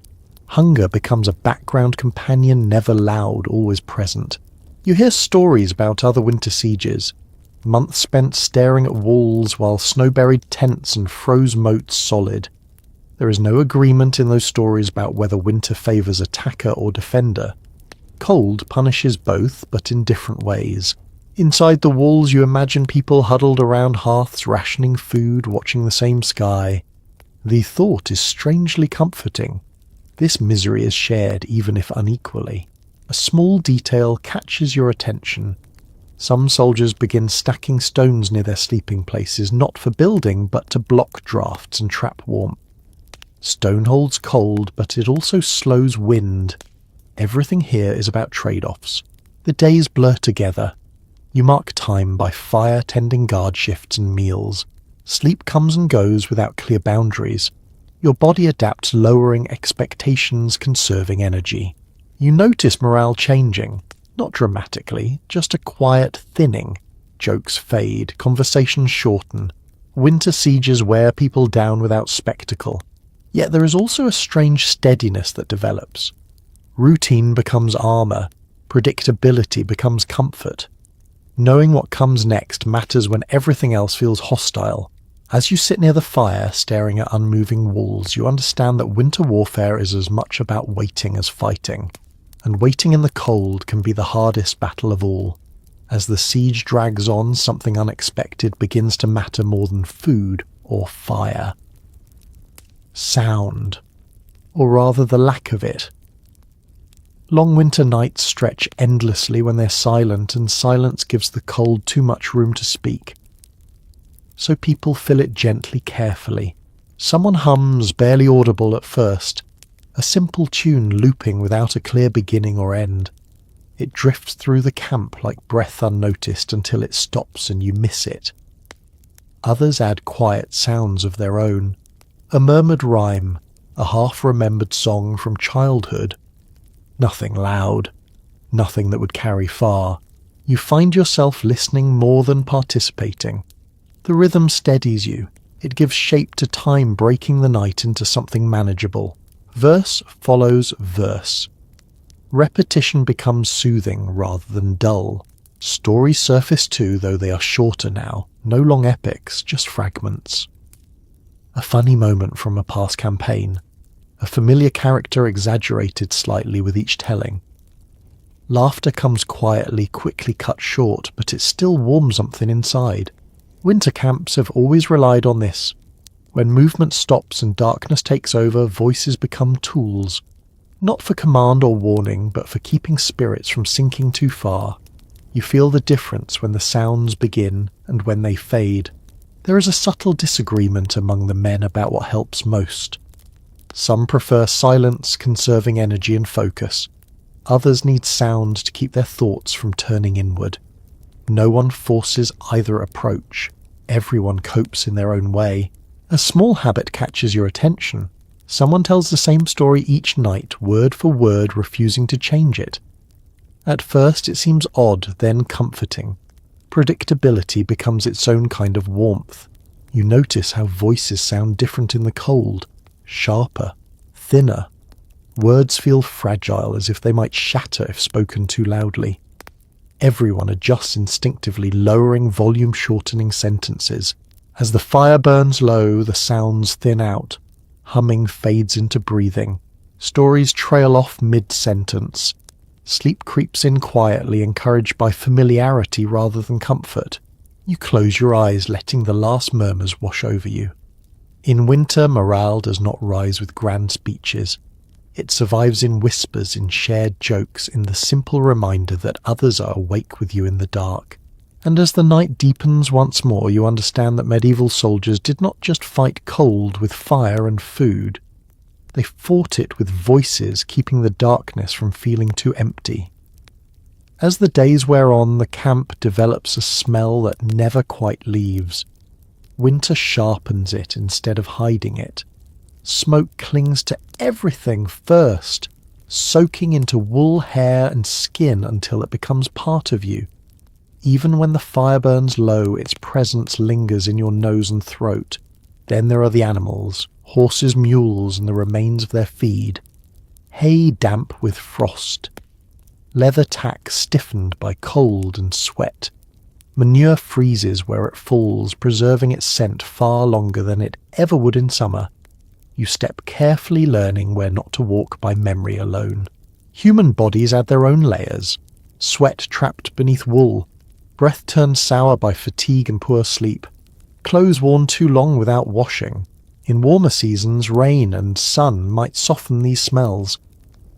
Hunger becomes a background companion, never loud, always present. You hear stories about other winter sieges. Months spent staring at walls while snow-buried tents and froze moats solid. There is no agreement in those stories about whether winter favours attacker or defender. Cold punishes both, but in different ways. Inside the walls you imagine people huddled around hearths rationing food, watching the same sky. The thought is strangely comforting. This misery is shared even if unequally. A small detail catches your attention. Some soldiers begin stacking stones near their sleeping places, not for building, but to block drafts and trap warmth. Stone holds cold, but it also slows wind. Everything here is about trade-offs. The days blur together. You mark time by fire tending guard shifts and meals. Sleep comes and goes without clear boundaries. Your body adapts, lowering expectations, conserving energy. You notice morale changing, not dramatically, just a quiet thinning. Jokes fade, conversations shorten. Winter sieges wear people down without spectacle. Yet there is also a strange steadiness that develops. Routine becomes armor, predictability becomes comfort. Knowing what comes next matters when everything else feels hostile. As you sit near the fire, staring at unmoving walls, you understand that winter warfare is as much about waiting as fighting. And waiting in the cold can be the hardest battle of all. As the siege drags on, something unexpected begins to matter more than food or fire. Sound, or rather the lack of it. Long winter nights stretch endlessly when they're silent, and silence gives the cold too much room to speak. So people fill it gently, carefully. Someone hums, barely audible at first, a simple tune looping without a clear beginning or end. It drifts through the camp like breath unnoticed until it stops and you miss it. Others add quiet sounds of their own. A murmured rhyme, a half-remembered song from childhood. Nothing loud, nothing that would carry far. You find yourself listening more than participating. The rhythm steadies you. It gives shape to time, breaking the night into something manageable. Verse follows verse. Repetition becomes soothing rather than dull. Stories surface too, though they are shorter now. No long epics, just fragments. A funny moment from a past campaign. A familiar character exaggerated slightly with each telling. Laughter comes quietly, quickly cut short, but it still warms something inside. Winter camps have always relied on this. When movement stops and darkness takes over, voices become tools. Not for command or warning, but for keeping spirits from sinking too far. You feel the difference when the sounds begin and when they fade. There is a subtle disagreement among the men about what helps most. Some prefer silence, conserving energy and focus. Others need sound to keep their thoughts from turning inward. No one forces either approach. Everyone copes in their own way. A small habit catches your attention. Someone tells the same story each night, word for word, refusing to change it. At first it seems odd, then comforting. Predictability becomes its own kind of warmth. You notice how voices sound different in the cold, sharper, thinner. Words feel fragile, as if they might shatter if spoken too loudly. Everyone adjusts instinctively, lowering volume, shortening sentences. As the fire burns low, the sounds thin out. Humming fades into breathing. Stories trail off mid-sentence. Sleep creeps in quietly, encouraged by familiarity rather than comfort. You close your eyes, letting the last murmurs wash over you. In winter, morale does not rise with grand speeches. It survives in whispers, in shared jokes, in the simple reminder that others are awake with you in the dark. And as the night deepens once more, you understand that medieval soldiers did not just fight cold with fire and food. They fought it with voices, keeping the darkness from feeling too empty. As the days wear on, the camp develops a smell that never quite leaves. Winter sharpens it instead of hiding it. Smoke clings to everything first, soaking into wool, hair, and skin until it becomes part of you. Even when the fire burns low, its presence lingers in your nose and throat. Then there are the animals, horses, mules, and the remains of their feed. Hay damp with frost. Leather tack stiffened by cold and sweat. Manure freezes where it falls, preserving its scent far longer than it ever would in summer. You step carefully, learning where not to walk by memory alone. Human bodies add their own layers. Sweat trapped beneath wool. Breath turned sour by fatigue and poor sleep. Clothes worn too long without washing. In warmer seasons, rain and sun might soften these smells.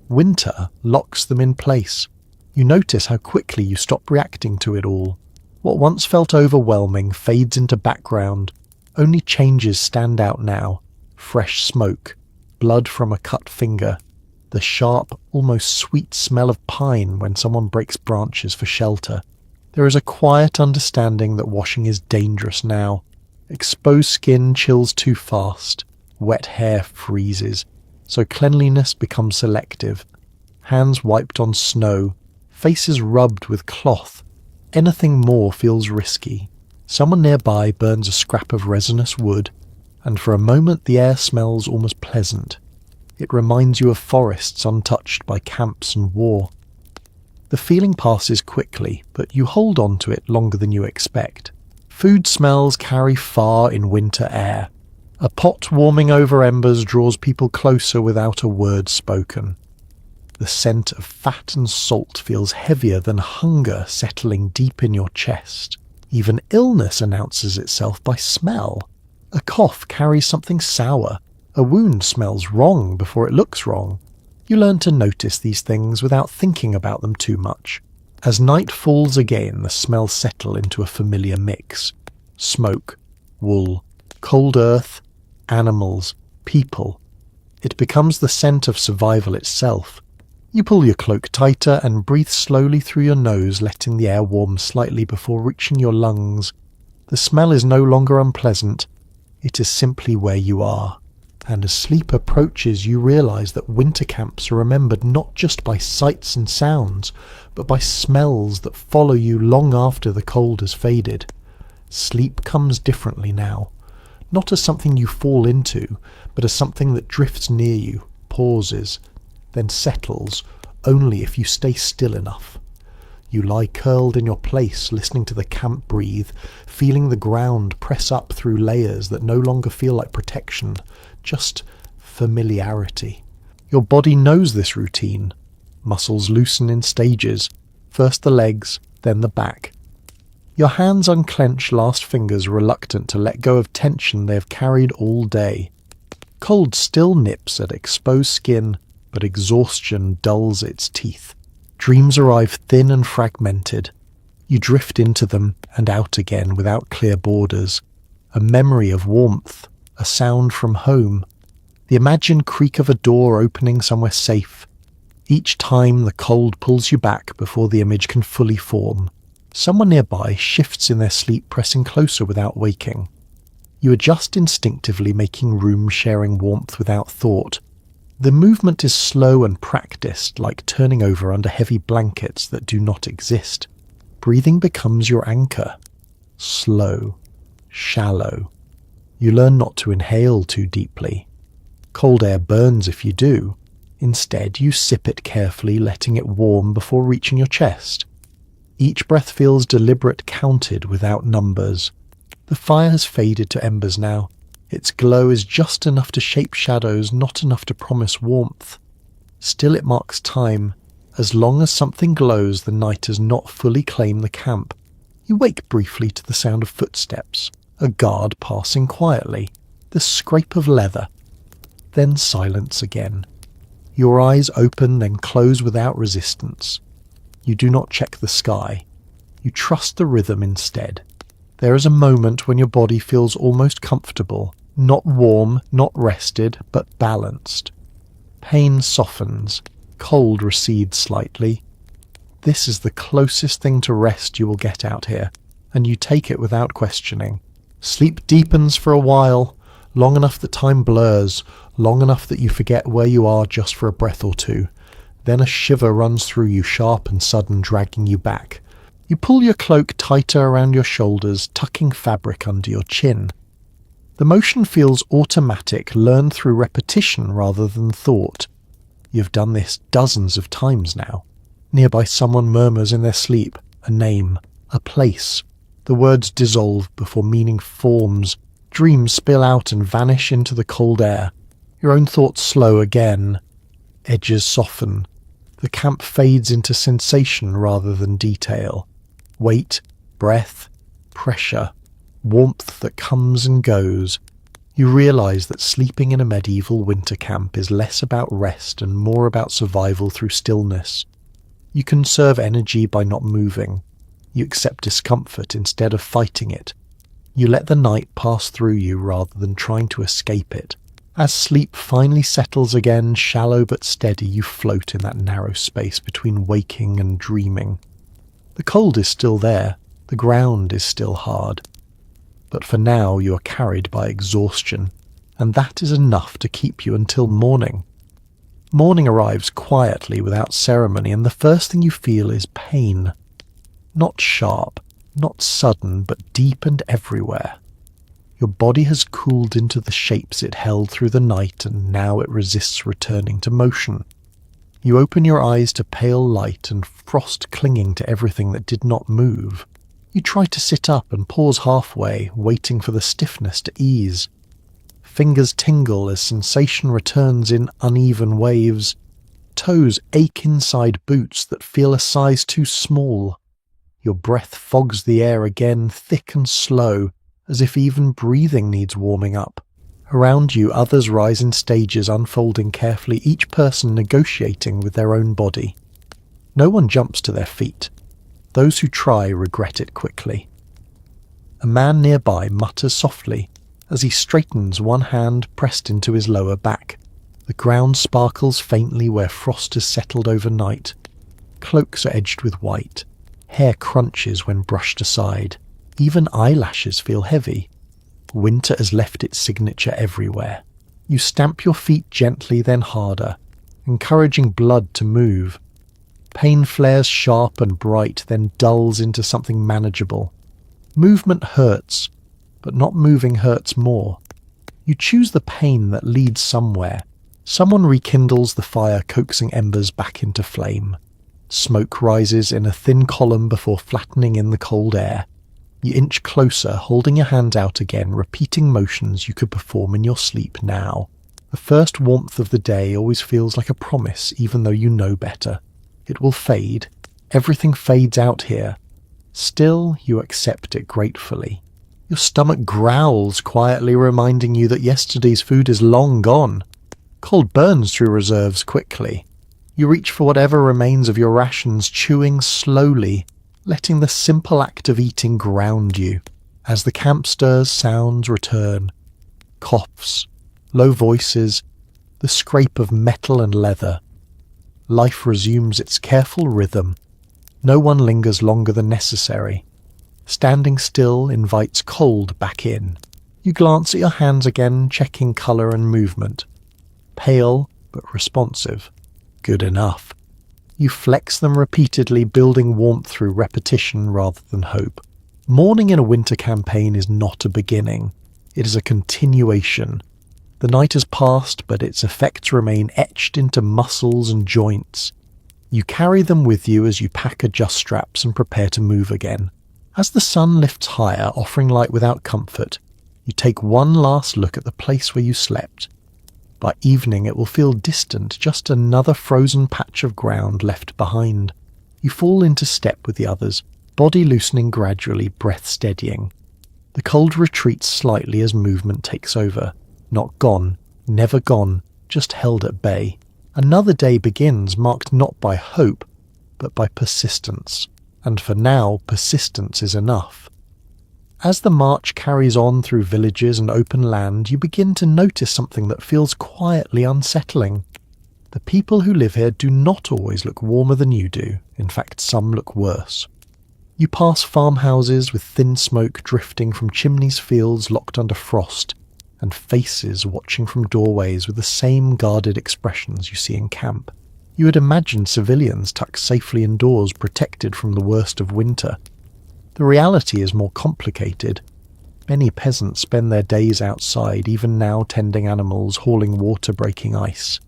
Winter locks them in place. You notice how quickly you stop reacting to it all. What once felt overwhelming fades into background. Only changes stand out now. Fresh smoke, blood from a cut finger, the sharp, almost sweet smell of pine when someone breaks branches for shelter. There is a quiet understanding that washing is dangerous now. Exposed skin chills too fast. wet hair freezes, so cleanliness becomes selective. Hands wiped on snow, faces rubbed with cloth. Anything more feels risky. Someone nearby burns a scrap of resinous wood, and for a moment the air smells almost pleasant. It reminds you of forests untouched by camps and war. The feeling passes quickly, but you hold on to it longer than you expect. Food smells carry far in winter air. A pot warming over embers draws people closer without a word spoken. The scent of fat and salt feels heavier than hunger settling deep in your chest. Even illness announces itself by smell. A cough carries something sour. A wound smells wrong before it looks wrong. You learn to notice these things without thinking about them too much. As night falls again, the smells settle into a familiar mix. Smoke, wool, cold earth, animals, people. It becomes the scent of survival itself. You pull your cloak tighter and breathe slowly through your nose, letting the air warm slightly before reaching your lungs. The smell is no longer unpleasant. It is simply where you are. And as sleep approaches, you realize that winter camps are remembered not just by sights and sounds, but by smells that follow you long after the cold has faded. Sleep comes differently now, not as something you fall into, but as something that drifts near you, pauses, then settles only if you stay still enough. You lie curled in your place, listening to the camp breathe, feeling the ground press up through layers that no longer feel like protection, just familiarity. Your body knows this routine. Muscles loosen in stages, first the legs, then the back. Your hands unclench, last fingers reluctant to let go of tension they have carried all day. Cold still nips at exposed skin, but exhaustion dulls its teeth. Dreams arrive thin and fragmented. You drift into them and out again without clear borders. A memory of warmth, a sound from home, the imagined creak of a door opening somewhere safe. Each time the cold pulls you back before the image can fully form. Someone nearby shifts in their sleep, pressing closer without waking. You adjust instinctively, making room, sharing warmth without thought. The movement is slow and practiced, like turning over under heavy blankets that do not exist. Breathing becomes your anchor. Slow, shallow. You learn not to inhale too deeply. Cold air burns if you do. Instead, you sip it carefully, letting it warm before reaching your chest. Each breath feels deliberate, counted without numbers. The fire has faded to embers now. Its glow is just enough to shape shadows, not enough to promise warmth. Still it marks time. As long as something glows, the night has not fully claimed the camp. You wake briefly to the sound of footsteps, a guard passing quietly, the scrape of leather. Then silence again. Your eyes open, then close without resistance. You do not check the sky. You trust the rhythm instead. There is a moment when your body feels almost comfortable. Not warm, not rested, but balanced. Pain softens, cold recedes slightly. This is the closest thing to rest you will get out here, and you take it without questioning. Sleep deepens for a while, long enough that time blurs, long enough that you forget where you are just for a breath or two. Then a shiver runs through you, sharp and sudden, dragging you back. You pull your cloak tighter around your shoulders, tucking fabric under your chin. The motion feels automatic, learned through repetition rather than thought. You've done this dozens of times now. Nearby someone murmurs in their sleep, a name, a place. The words dissolve before meaning forms. Dreams spill out and vanish into the cold air. Your own thoughts slow again. Edges soften. The camp fades into sensation rather than detail. Weight, breath, pressure. Warmth that comes and goes. You realize that sleeping in a medieval winter camp is less about rest and more about survival through stillness. You conserve energy by not moving. You accept discomfort instead of fighting it. You let the night pass through you rather than trying to escape it. As sleep finally settles again, shallow but steady, you float in that narrow space between waking and dreaming. The cold is still there. The ground is still hard. But for now you are carried by exhaustion. and that is enough to keep you until morning. Morning arrives quietly without ceremony, and the first thing you feel is pain. Not sharp, not sudden, but deep and everywhere. Your body has cooled into the shapes it held through the night, and now it resists returning to motion. You open your eyes to pale light and frost clinging to everything that did not move. You try to sit up and pause halfway, waiting for the stiffness to ease. Fingers tingle as sensation returns in uneven waves. Toes ache inside boots that feel a size too small. Your breath fogs the air again, thick and slow, as if even breathing needs warming up. Around you, others rise in stages, unfolding carefully, each person negotiating with their own body. No one jumps to their feet. Those who try regret it quickly. A man nearby mutters softly as he straightens, one hand pressed into his lower back. The ground sparkles faintly where frost has settled overnight. Cloaks are edged with white. Hair crunches when brushed aside. Even eyelashes feel heavy. Winter has left its signature everywhere. You stamp your feet gently, then harder, encouraging blood to move. Pain flares sharp and bright, then dulls into something manageable. Movement hurts, but not moving hurts more. You choose the pain that leads somewhere. Someone rekindles the fire, coaxing embers back into flame. Smoke rises in a thin column before flattening in the cold air. You inch closer, holding your hand out again, repeating motions you could perform in your sleep now. The first warmth of the day always feels like a promise, even though you know better. It will fade. Everything fades out here. Still, you accept it gratefully. Your stomach growls, quietly reminding you that yesterday's food is long gone. Cold burns through reserves quickly. You reach for whatever remains of your rations, chewing slowly, letting the simple act of eating ground you. As the camp stirs, sounds return. Coughs, low voices, the scrape of metal and leather. Life resumes its careful rhythm. No one lingers longer than necessary. Standing still invites cold back in. You glance at your hands again, checking colour and movement. Pale, but responsive. Good enough. You flex them repeatedly, building warmth through repetition rather than hope. Morning in a winter campaign is not a beginning. It is a continuation. The night has passed, but its effects remain etched into muscles and joints. You carry them with you as you pack adjust straps and prepare to move again. As the sun lifts higher, offering light without comfort, you take one last look at the place where you slept. By evening it will feel distant, just another frozen patch of ground left behind. You fall into step with the others, body loosening gradually, breath steadying. The cold retreats slightly as movement takes over. Not gone, never gone, just held at bay. Another day begins, marked not by hope, but by persistence. And for now, persistence is enough. As the march carries on through villages and open land, you begin to notice something that feels quietly unsettling. The people who live here do not always look warmer than you do. In fact, some look worse. You pass farmhouses with thin smoke drifting from chimneys, fields locked under frost, and faces watching from doorways with the same guarded expressions you see in camp. You would imagine civilians tucked safely indoors, protected from the worst of winter. The reality is more complicated. Many peasants spend their days outside, even now tending animals, hauling water, breaking ice.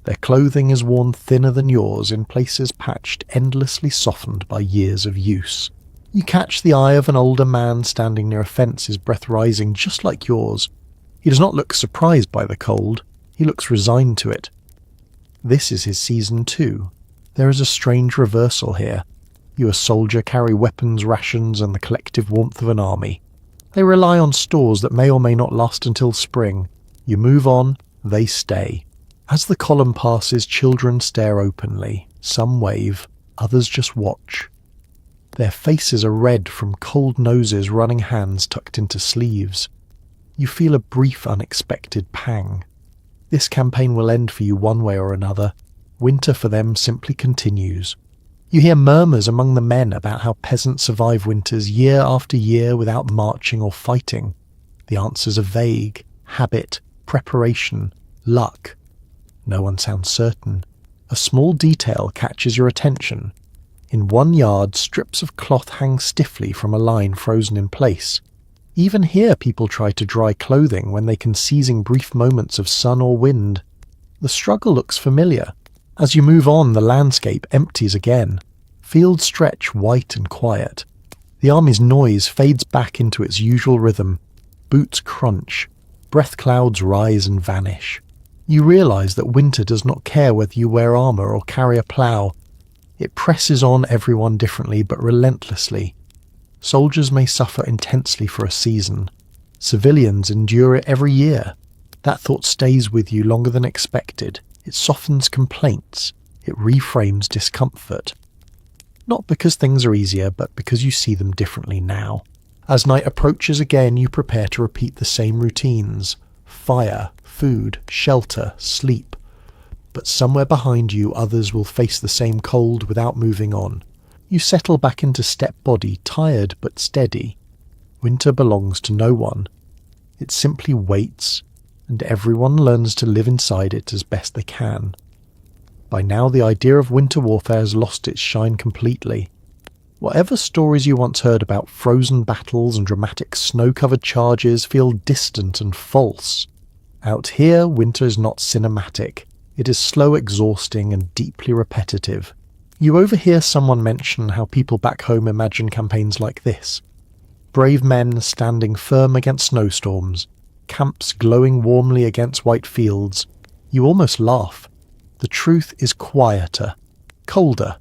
Their clothing is worn thinner than yours, in places patched, endlessly softened by years of use. You catch the eye of an older man standing near a fence, his breath rising just like yours. He does not look surprised by the cold. He looks resigned to it. This is his season too. There is a strange reversal here. You, a soldier, carry weapons, rations, and the collective warmth of an army. They rely on stores that may or may not last until spring. You move on, they stay. As the column passes, children stare openly. Some wave, others just watch. Their faces are red from cold noses, running hands tucked into sleeves. You feel a brief, unexpected pang. This campaign will end for you one way or another. Winter for them simply continues. You hear murmurs among the men about how peasants survive winters year after year without marching or fighting. The answers are vague: habit, preparation, luck. No one sounds certain. A small detail catches your attention. In one yard, strips of cloth hang stiffly from a line frozen in place. Even here people try to dry clothing when they can seizing brief moments of sun or wind. The struggle looks familiar. As you move on, the landscape empties again. Fields stretch white and quiet. The army's noise fades back into its usual rhythm. Boots crunch. Breath clouds rise and vanish. You realise that winter does not care whether you wear armour or carry a plough. It presses on everyone differently but relentlessly. Soldiers may suffer intensely for a season. Civilians endure it every year. That thought stays with you longer than expected. It softens complaints. It reframes discomfort. Not because things are easier, but because you see them differently now. As night approaches again, you prepare to repeat the same routines. Fire, food, shelter, sleep. But somewhere behind you, others will face the same cold without moving on. You settle back into step body, tired but steady. Winter belongs to no one. It simply waits, and everyone learns to live inside it as best they can. By now the idea of winter warfare has lost its shine completely. Whatever stories you once heard about frozen battles and dramatic snow-covered charges feel distant and false. Out here, winter is not cinematic. It is slow, exhausting, and deeply repetitive. You overhear someone mention how people back home imagine campaigns like this. Brave men standing firm against snowstorms, camps glowing warmly against white fields. You almost laugh. The truth is quieter, colder,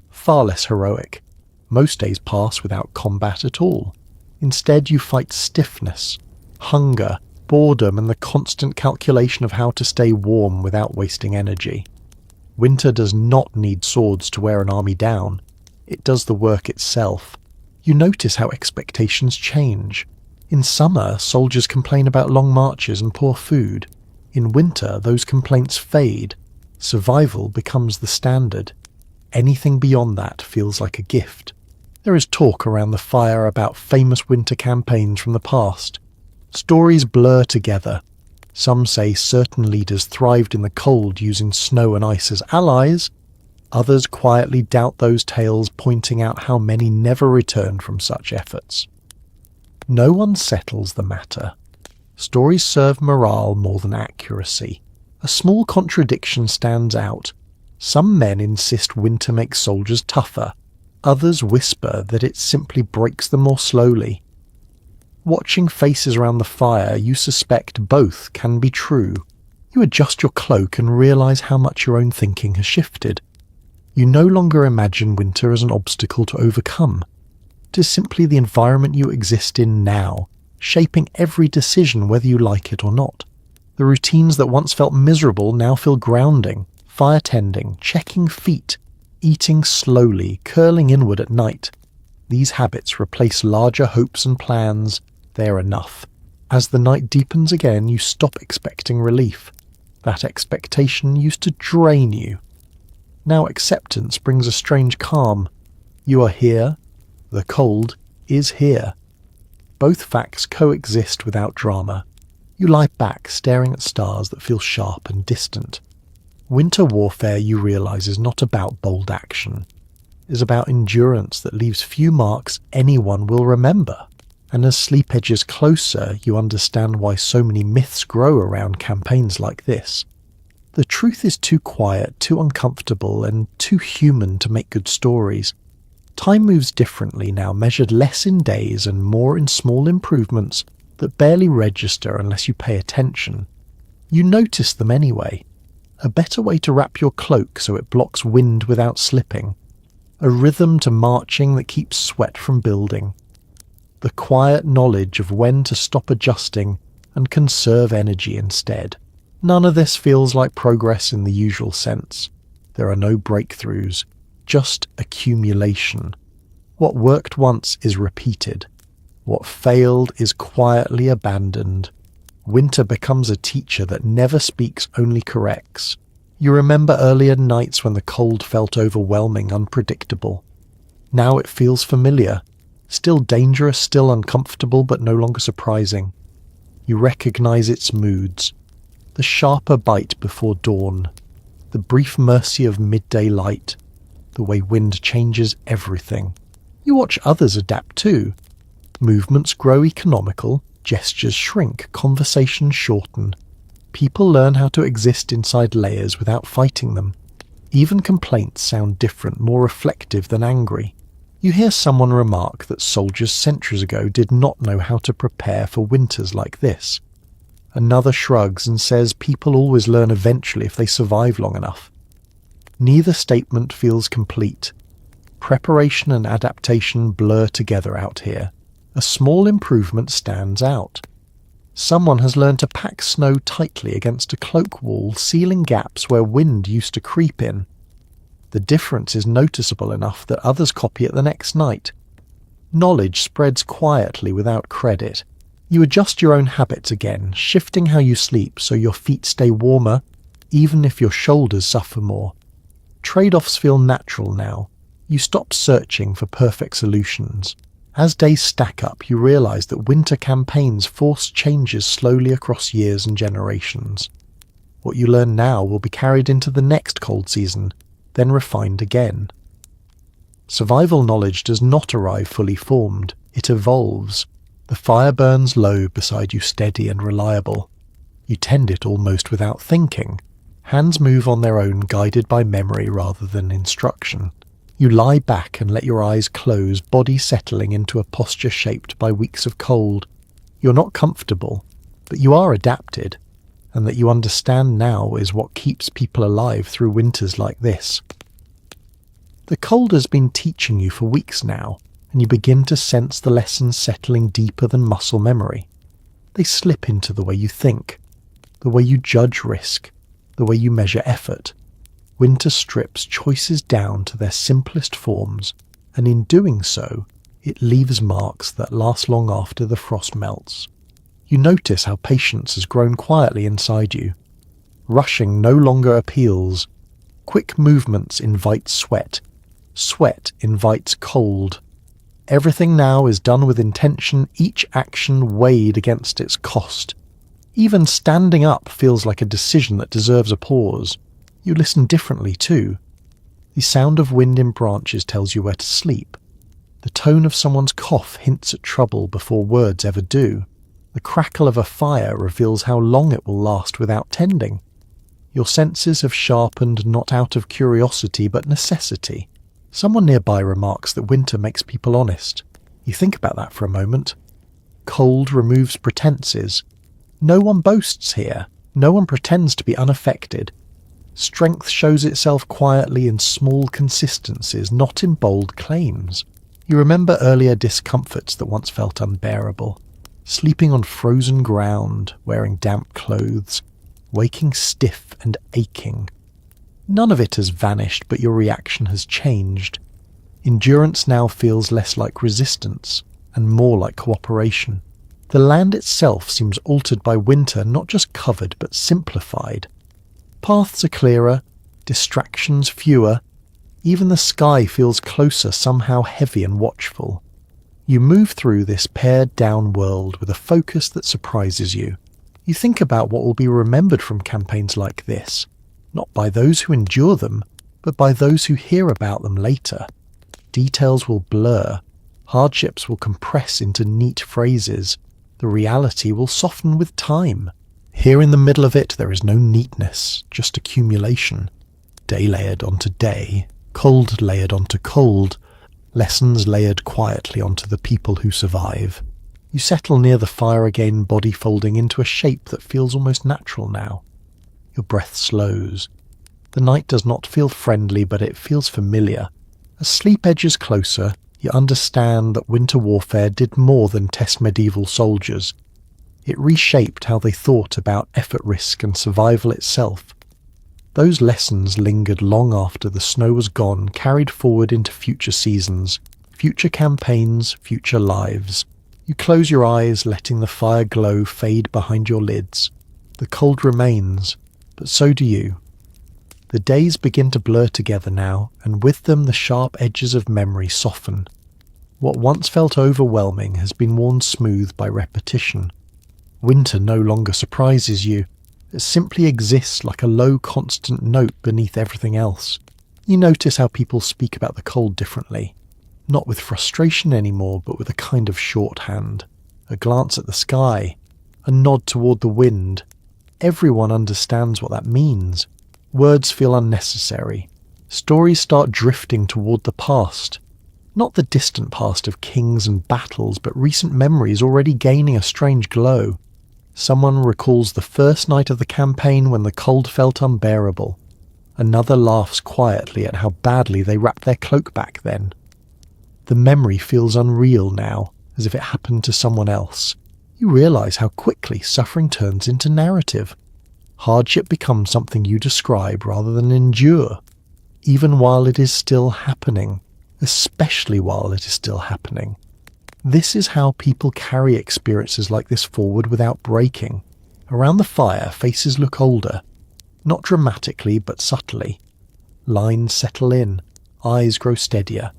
far less heroic. Most days pass without combat at all. Instead, you fight stiffness, hunger, boredom, and the constant calculation of how to stay warm without wasting energy. Winter does not need swords to wear an army down. It does the work itself. You notice how expectations change. In summer, soldiers complain about long marches and poor food. In winter, those complaints fade. Survival becomes the standard. Anything beyond that feels like a gift. There is talk around the fire about famous winter campaigns from the past. Stories blur together. Some say certain leaders thrived in the cold using snow and ice as allies. Others quietly doubt those tales, pointing out how many never returned from such efforts. No one settles the matter. Stories serve morale more than accuracy. A small contradiction stands out. Some men insist winter makes soldiers tougher. Others whisper that it simply breaks them more slowly. Watching faces around the fire, you suspect both can be true. You adjust your cloak and realise how much your own thinking has shifted. You no longer imagine winter as an obstacle to overcome. It is simply the environment you exist in now, shaping every decision whether you like it or not. The routines that once felt miserable now feel grounding. Fire tending, checking feet, eating slowly, curling inward at night. These habits replace larger hopes and plans. They are enough. As the night deepens again, you stop expecting relief. That expectation used to drain you. Now acceptance brings a strange calm. You are here. The cold is here. Both facts coexist without drama. You lie back, staring at stars that feel sharp and distant. Winter warfare, you realise, is not about bold action. It is about endurance that leaves few marks anyone will remember. And as sleep edges closer, you understand why so many myths grow around campaigns like this. The truth is too quiet, too uncomfortable, and too human to make good stories. Time moves differently now, measured less in days and more in small improvements that barely register unless you pay attention. You notice them anyway. A better way to wrap your cloak so it blocks wind without slipping. A rhythm to marching that keeps sweat from building. The quiet knowledge of when to stop adjusting and conserve energy instead. None of this feels like progress in the usual sense. There are no breakthroughs, just accumulation. What worked once is repeated. What failed is quietly abandoned. Winter becomes a teacher that never speaks, only corrects. You remember earlier nights when the cold felt overwhelming, unpredictable. Now it feels familiar. Still dangerous, still uncomfortable, but no longer surprising. You recognize its moods. The sharper bite before dawn, the brief mercy of midday light, the way wind changes everything. You watch others adapt too. Movements grow economical, gestures shrink, conversations shorten. People learn how to exist inside layers without fighting them. Even complaints sound different, more reflective than angry. You hear someone remark that soldiers centuries ago did not know how to prepare for winters like this. Another shrugs and says people always learn eventually if they survive long enough. Neither statement feels complete. Preparation and adaptation blur together out here. A small improvement stands out. Someone has learned to pack snow tightly against a cloak wall, sealing gaps where wind used to creep in. The difference is noticeable enough that others copy it the next night. Knowledge spreads quietly without credit. You adjust your own habits again, shifting how you sleep so your feet stay warmer, even if your shoulders suffer more. Trade-offs feel natural now. You stop searching for perfect solutions. As days stack up, you realize that winter campaigns force changes slowly across years and generations. What you learn now will be carried into the next cold season, then refined again. Survival knowledge does not arrive fully formed, it evolves. The fire burns low beside you, steady and reliable. You tend it almost without thinking. Hands move on their own, guided by memory rather than instruction. You lie back and let your eyes close, body settling into a posture shaped by weeks of cold. You're not comfortable, but you are adapted, and that you understand now is what keeps people alive through winters like this. The cold has been teaching you for weeks now, and you begin to sense the lessons settling deeper than muscle memory. They slip into the way you think, the way you judge risk, the way you measure effort. Winter strips choices down to their simplest forms, and in doing so, it leaves marks that last long after the frost melts. You notice how patience has grown quietly inside you. Rushing no longer appeals. Quick movements invite sweat. Sweat invites cold. Everything now is done with intention, each action weighed against its cost. Even standing up feels like a decision that deserves a pause. You listen differently too. The sound of wind in branches tells you where to sleep. The tone of someone's cough hints at trouble before words ever do. The crackle of a fire reveals how long it will last without tending. Your senses have sharpened not out of curiosity but necessity. Someone nearby remarks that winter makes people honest. You think about that for a moment. Cold removes pretenses. No one boasts here. No one pretends to be unaffected. Strength shows itself quietly in small consistencies, not in bold claims. You remember earlier discomforts that once felt unbearable. Sleeping on frozen ground, wearing damp clothes, waking stiff and aching. None of it has vanished, but your reaction has changed. Endurance now feels less like resistance and more like cooperation. The land itself seems altered by winter, not just covered but simplified. Paths are clearer, distractions fewer. Even the sky feels closer, somehow heavy and watchful. You move through this pared-down world with a focus that surprises you. You think about what will be remembered from campaigns like this, not by those who endure them, but by those who hear about them later. Details will blur, hardships will compress into neat phrases, the reality will soften with time. Here in the middle of it there is no neatness, just accumulation. Day layered onto day, cold layered onto cold, lessons layered quietly onto the people who survive. You settle near the fire again, body folding into a shape that feels almost natural now. Your breath slows. The night does not feel friendly, but it feels familiar. As sleep edges closer, you understand that winter warfare did more than test medieval soldiers. It reshaped how they thought about effort, risk, and survival itself. Those lessons lingered long after the snow was gone, carried forward into future seasons, future campaigns, future lives. You close your eyes, letting the fire glow fade behind your lids. The cold remains, but so do you. The days begin to blur together now, and with them the sharp edges of memory soften. What once felt overwhelming has been worn smooth by repetition. Winter no longer surprises you. that simply exists like a low constant note beneath everything else. You notice how people speak about the cold differently, not with frustration anymore, but with a kind of shorthand, a glance at the sky, a nod toward the wind. Everyone understands what that means. Words feel unnecessary. Stories start drifting toward the past. Not the distant past of kings and battles, but recent memories already gaining a strange glow. Someone recalls the first night of the campaign when the cold felt unbearable. Another laughs quietly at how badly they wrapped their cloak back then. The memory feels unreal now, as if it happened to someone else. You realise how quickly suffering turns into narrative. Hardship becomes something you describe rather than endure, even while it is still happening, especially while it is still happening. This is how people carry experiences like this forward without breaking. Around the fire, faces look older, not dramatically but subtly. Lines settle in, eyes grow steadier.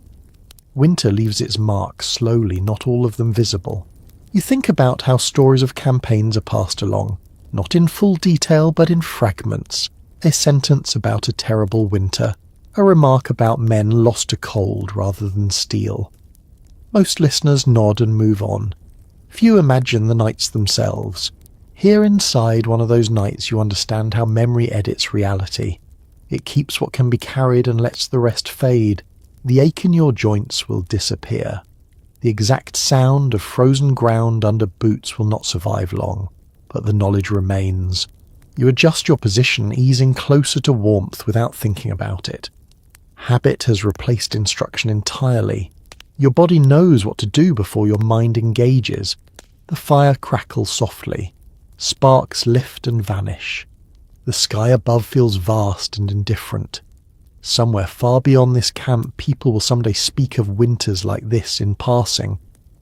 Winter leaves its mark slowly, not all of them visible. You think about how stories of campaigns are passed along, not in full detail but in fragments. A sentence about a terrible winter, a remark about men lost to cold rather than steel. Most listeners nod and move on. Few imagine the nights themselves. Here inside one of those nights you understand how memory edits reality. It keeps what can be carried and lets the rest fade. The ache in your joints will disappear. The exact sound of frozen ground under boots will not survive long, but the knowledge remains. You adjust your position, easing closer to warmth without thinking about it. Habit has replaced instruction entirely. Your body knows what to do before your mind engages. The fire crackles softly. Sparks lift and vanish. The sky above feels vast and indifferent. Somewhere far beyond this camp, people will someday speak of winters like this in passing,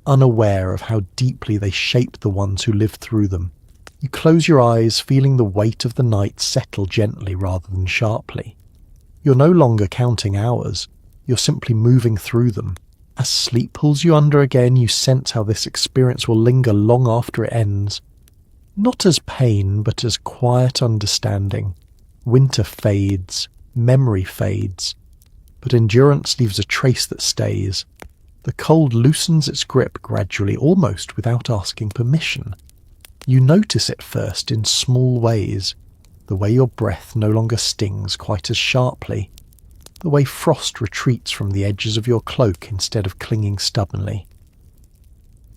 unaware of how deeply they shape the ones who lived through them. You close your eyes, feeling the weight of the night settle gently rather than sharply. You're no longer counting hours. You're simply moving through them. As sleep pulls you under again, you sense how this experience will linger long after it ends. Not as pain, but as quiet understanding. Winter fades, memory fades, but endurance leaves a trace that stays. The cold loosens its grip gradually, almost without asking permission. You notice it first in small ways, the way your breath no longer stings quite as sharply, the way frost retreats from the edges of your cloak instead of clinging stubbornly.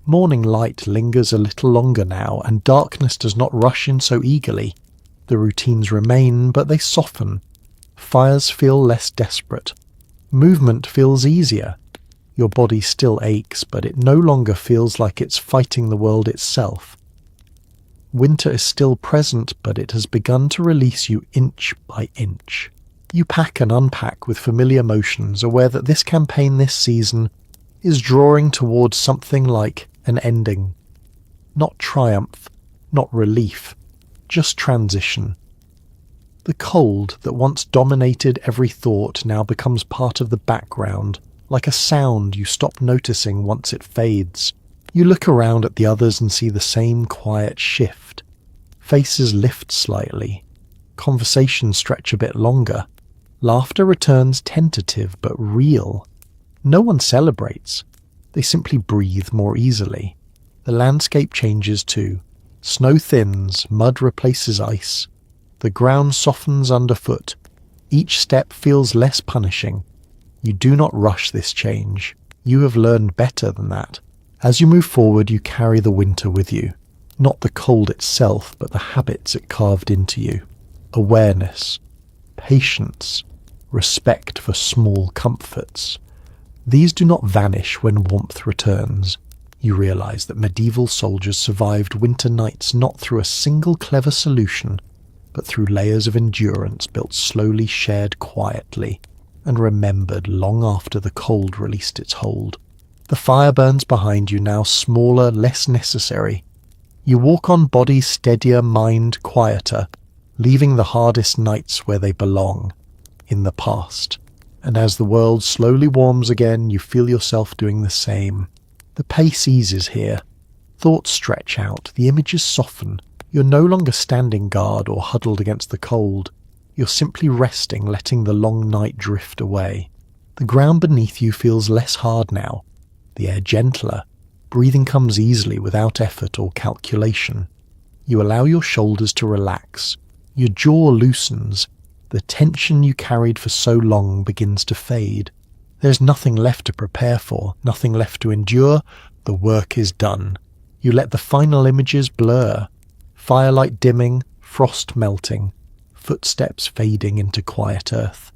Morning light lingers a little longer now, and darkness does not rush in so eagerly. The routines remain, but they soften. Fires feel less desperate. Movement feels easier. Your body still aches, but it no longer feels like it's fighting the world itself. Winter is still present, but it has begun to release you inch by inch. You pack and unpack with familiar motions, aware that this campaign this season is drawing towards something like an ending. Not triumph, not relief, just transition. The cold that once dominated every thought now becomes part of the background, like a sound you stop noticing once it fades. You look around at the others and see the same quiet shift. Faces lift slightly. Conversations stretch a bit longer. Laughter returns tentative but real. No one celebrates. They simply breathe more easily. The landscape changes too. Snow thins, mud replaces ice. The ground softens underfoot. Each step feels less punishing. You do not rush this change. You have learned better than that. As you move forward, you carry the winter with you. Not the cold itself, but the habits it carved into you. Awareness, patience, respect for small comforts. These do not vanish when warmth returns. You realize that medieval soldiers survived winter nights not through a single clever solution, but through layers of endurance built slowly, shared quietly, and remembered long after the cold released its hold. The fire burns behind you, now smaller, less necessary. You walk on body steadier, mind quieter, leaving the hardest nights where they belong, in the past. And as the world slowly warms again, you feel yourself doing the same. The pace eases here. Thoughts stretch out, the images soften. You're no longer standing guard or huddled against the cold. You're simply resting, letting the long night drift away. The ground beneath you feels less hard now, the air gentler. Breathing comes easily without effort or calculation. You allow your shoulders to relax. Your jaw loosens. The tension you carried for so long begins to fade. There's nothing left to prepare for, nothing left to endure. The work is done. You let the final images blur. Firelight dimming, frost melting, footsteps fading into quiet earth.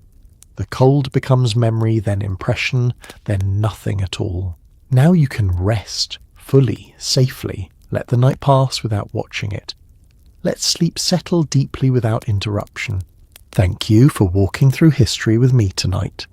The cold becomes memory, then impression, then nothing at all. Now you can rest, fully, safely. Let the night pass without watching it. Let sleep settle deeply without interruption. Thank you for walking through history with me tonight.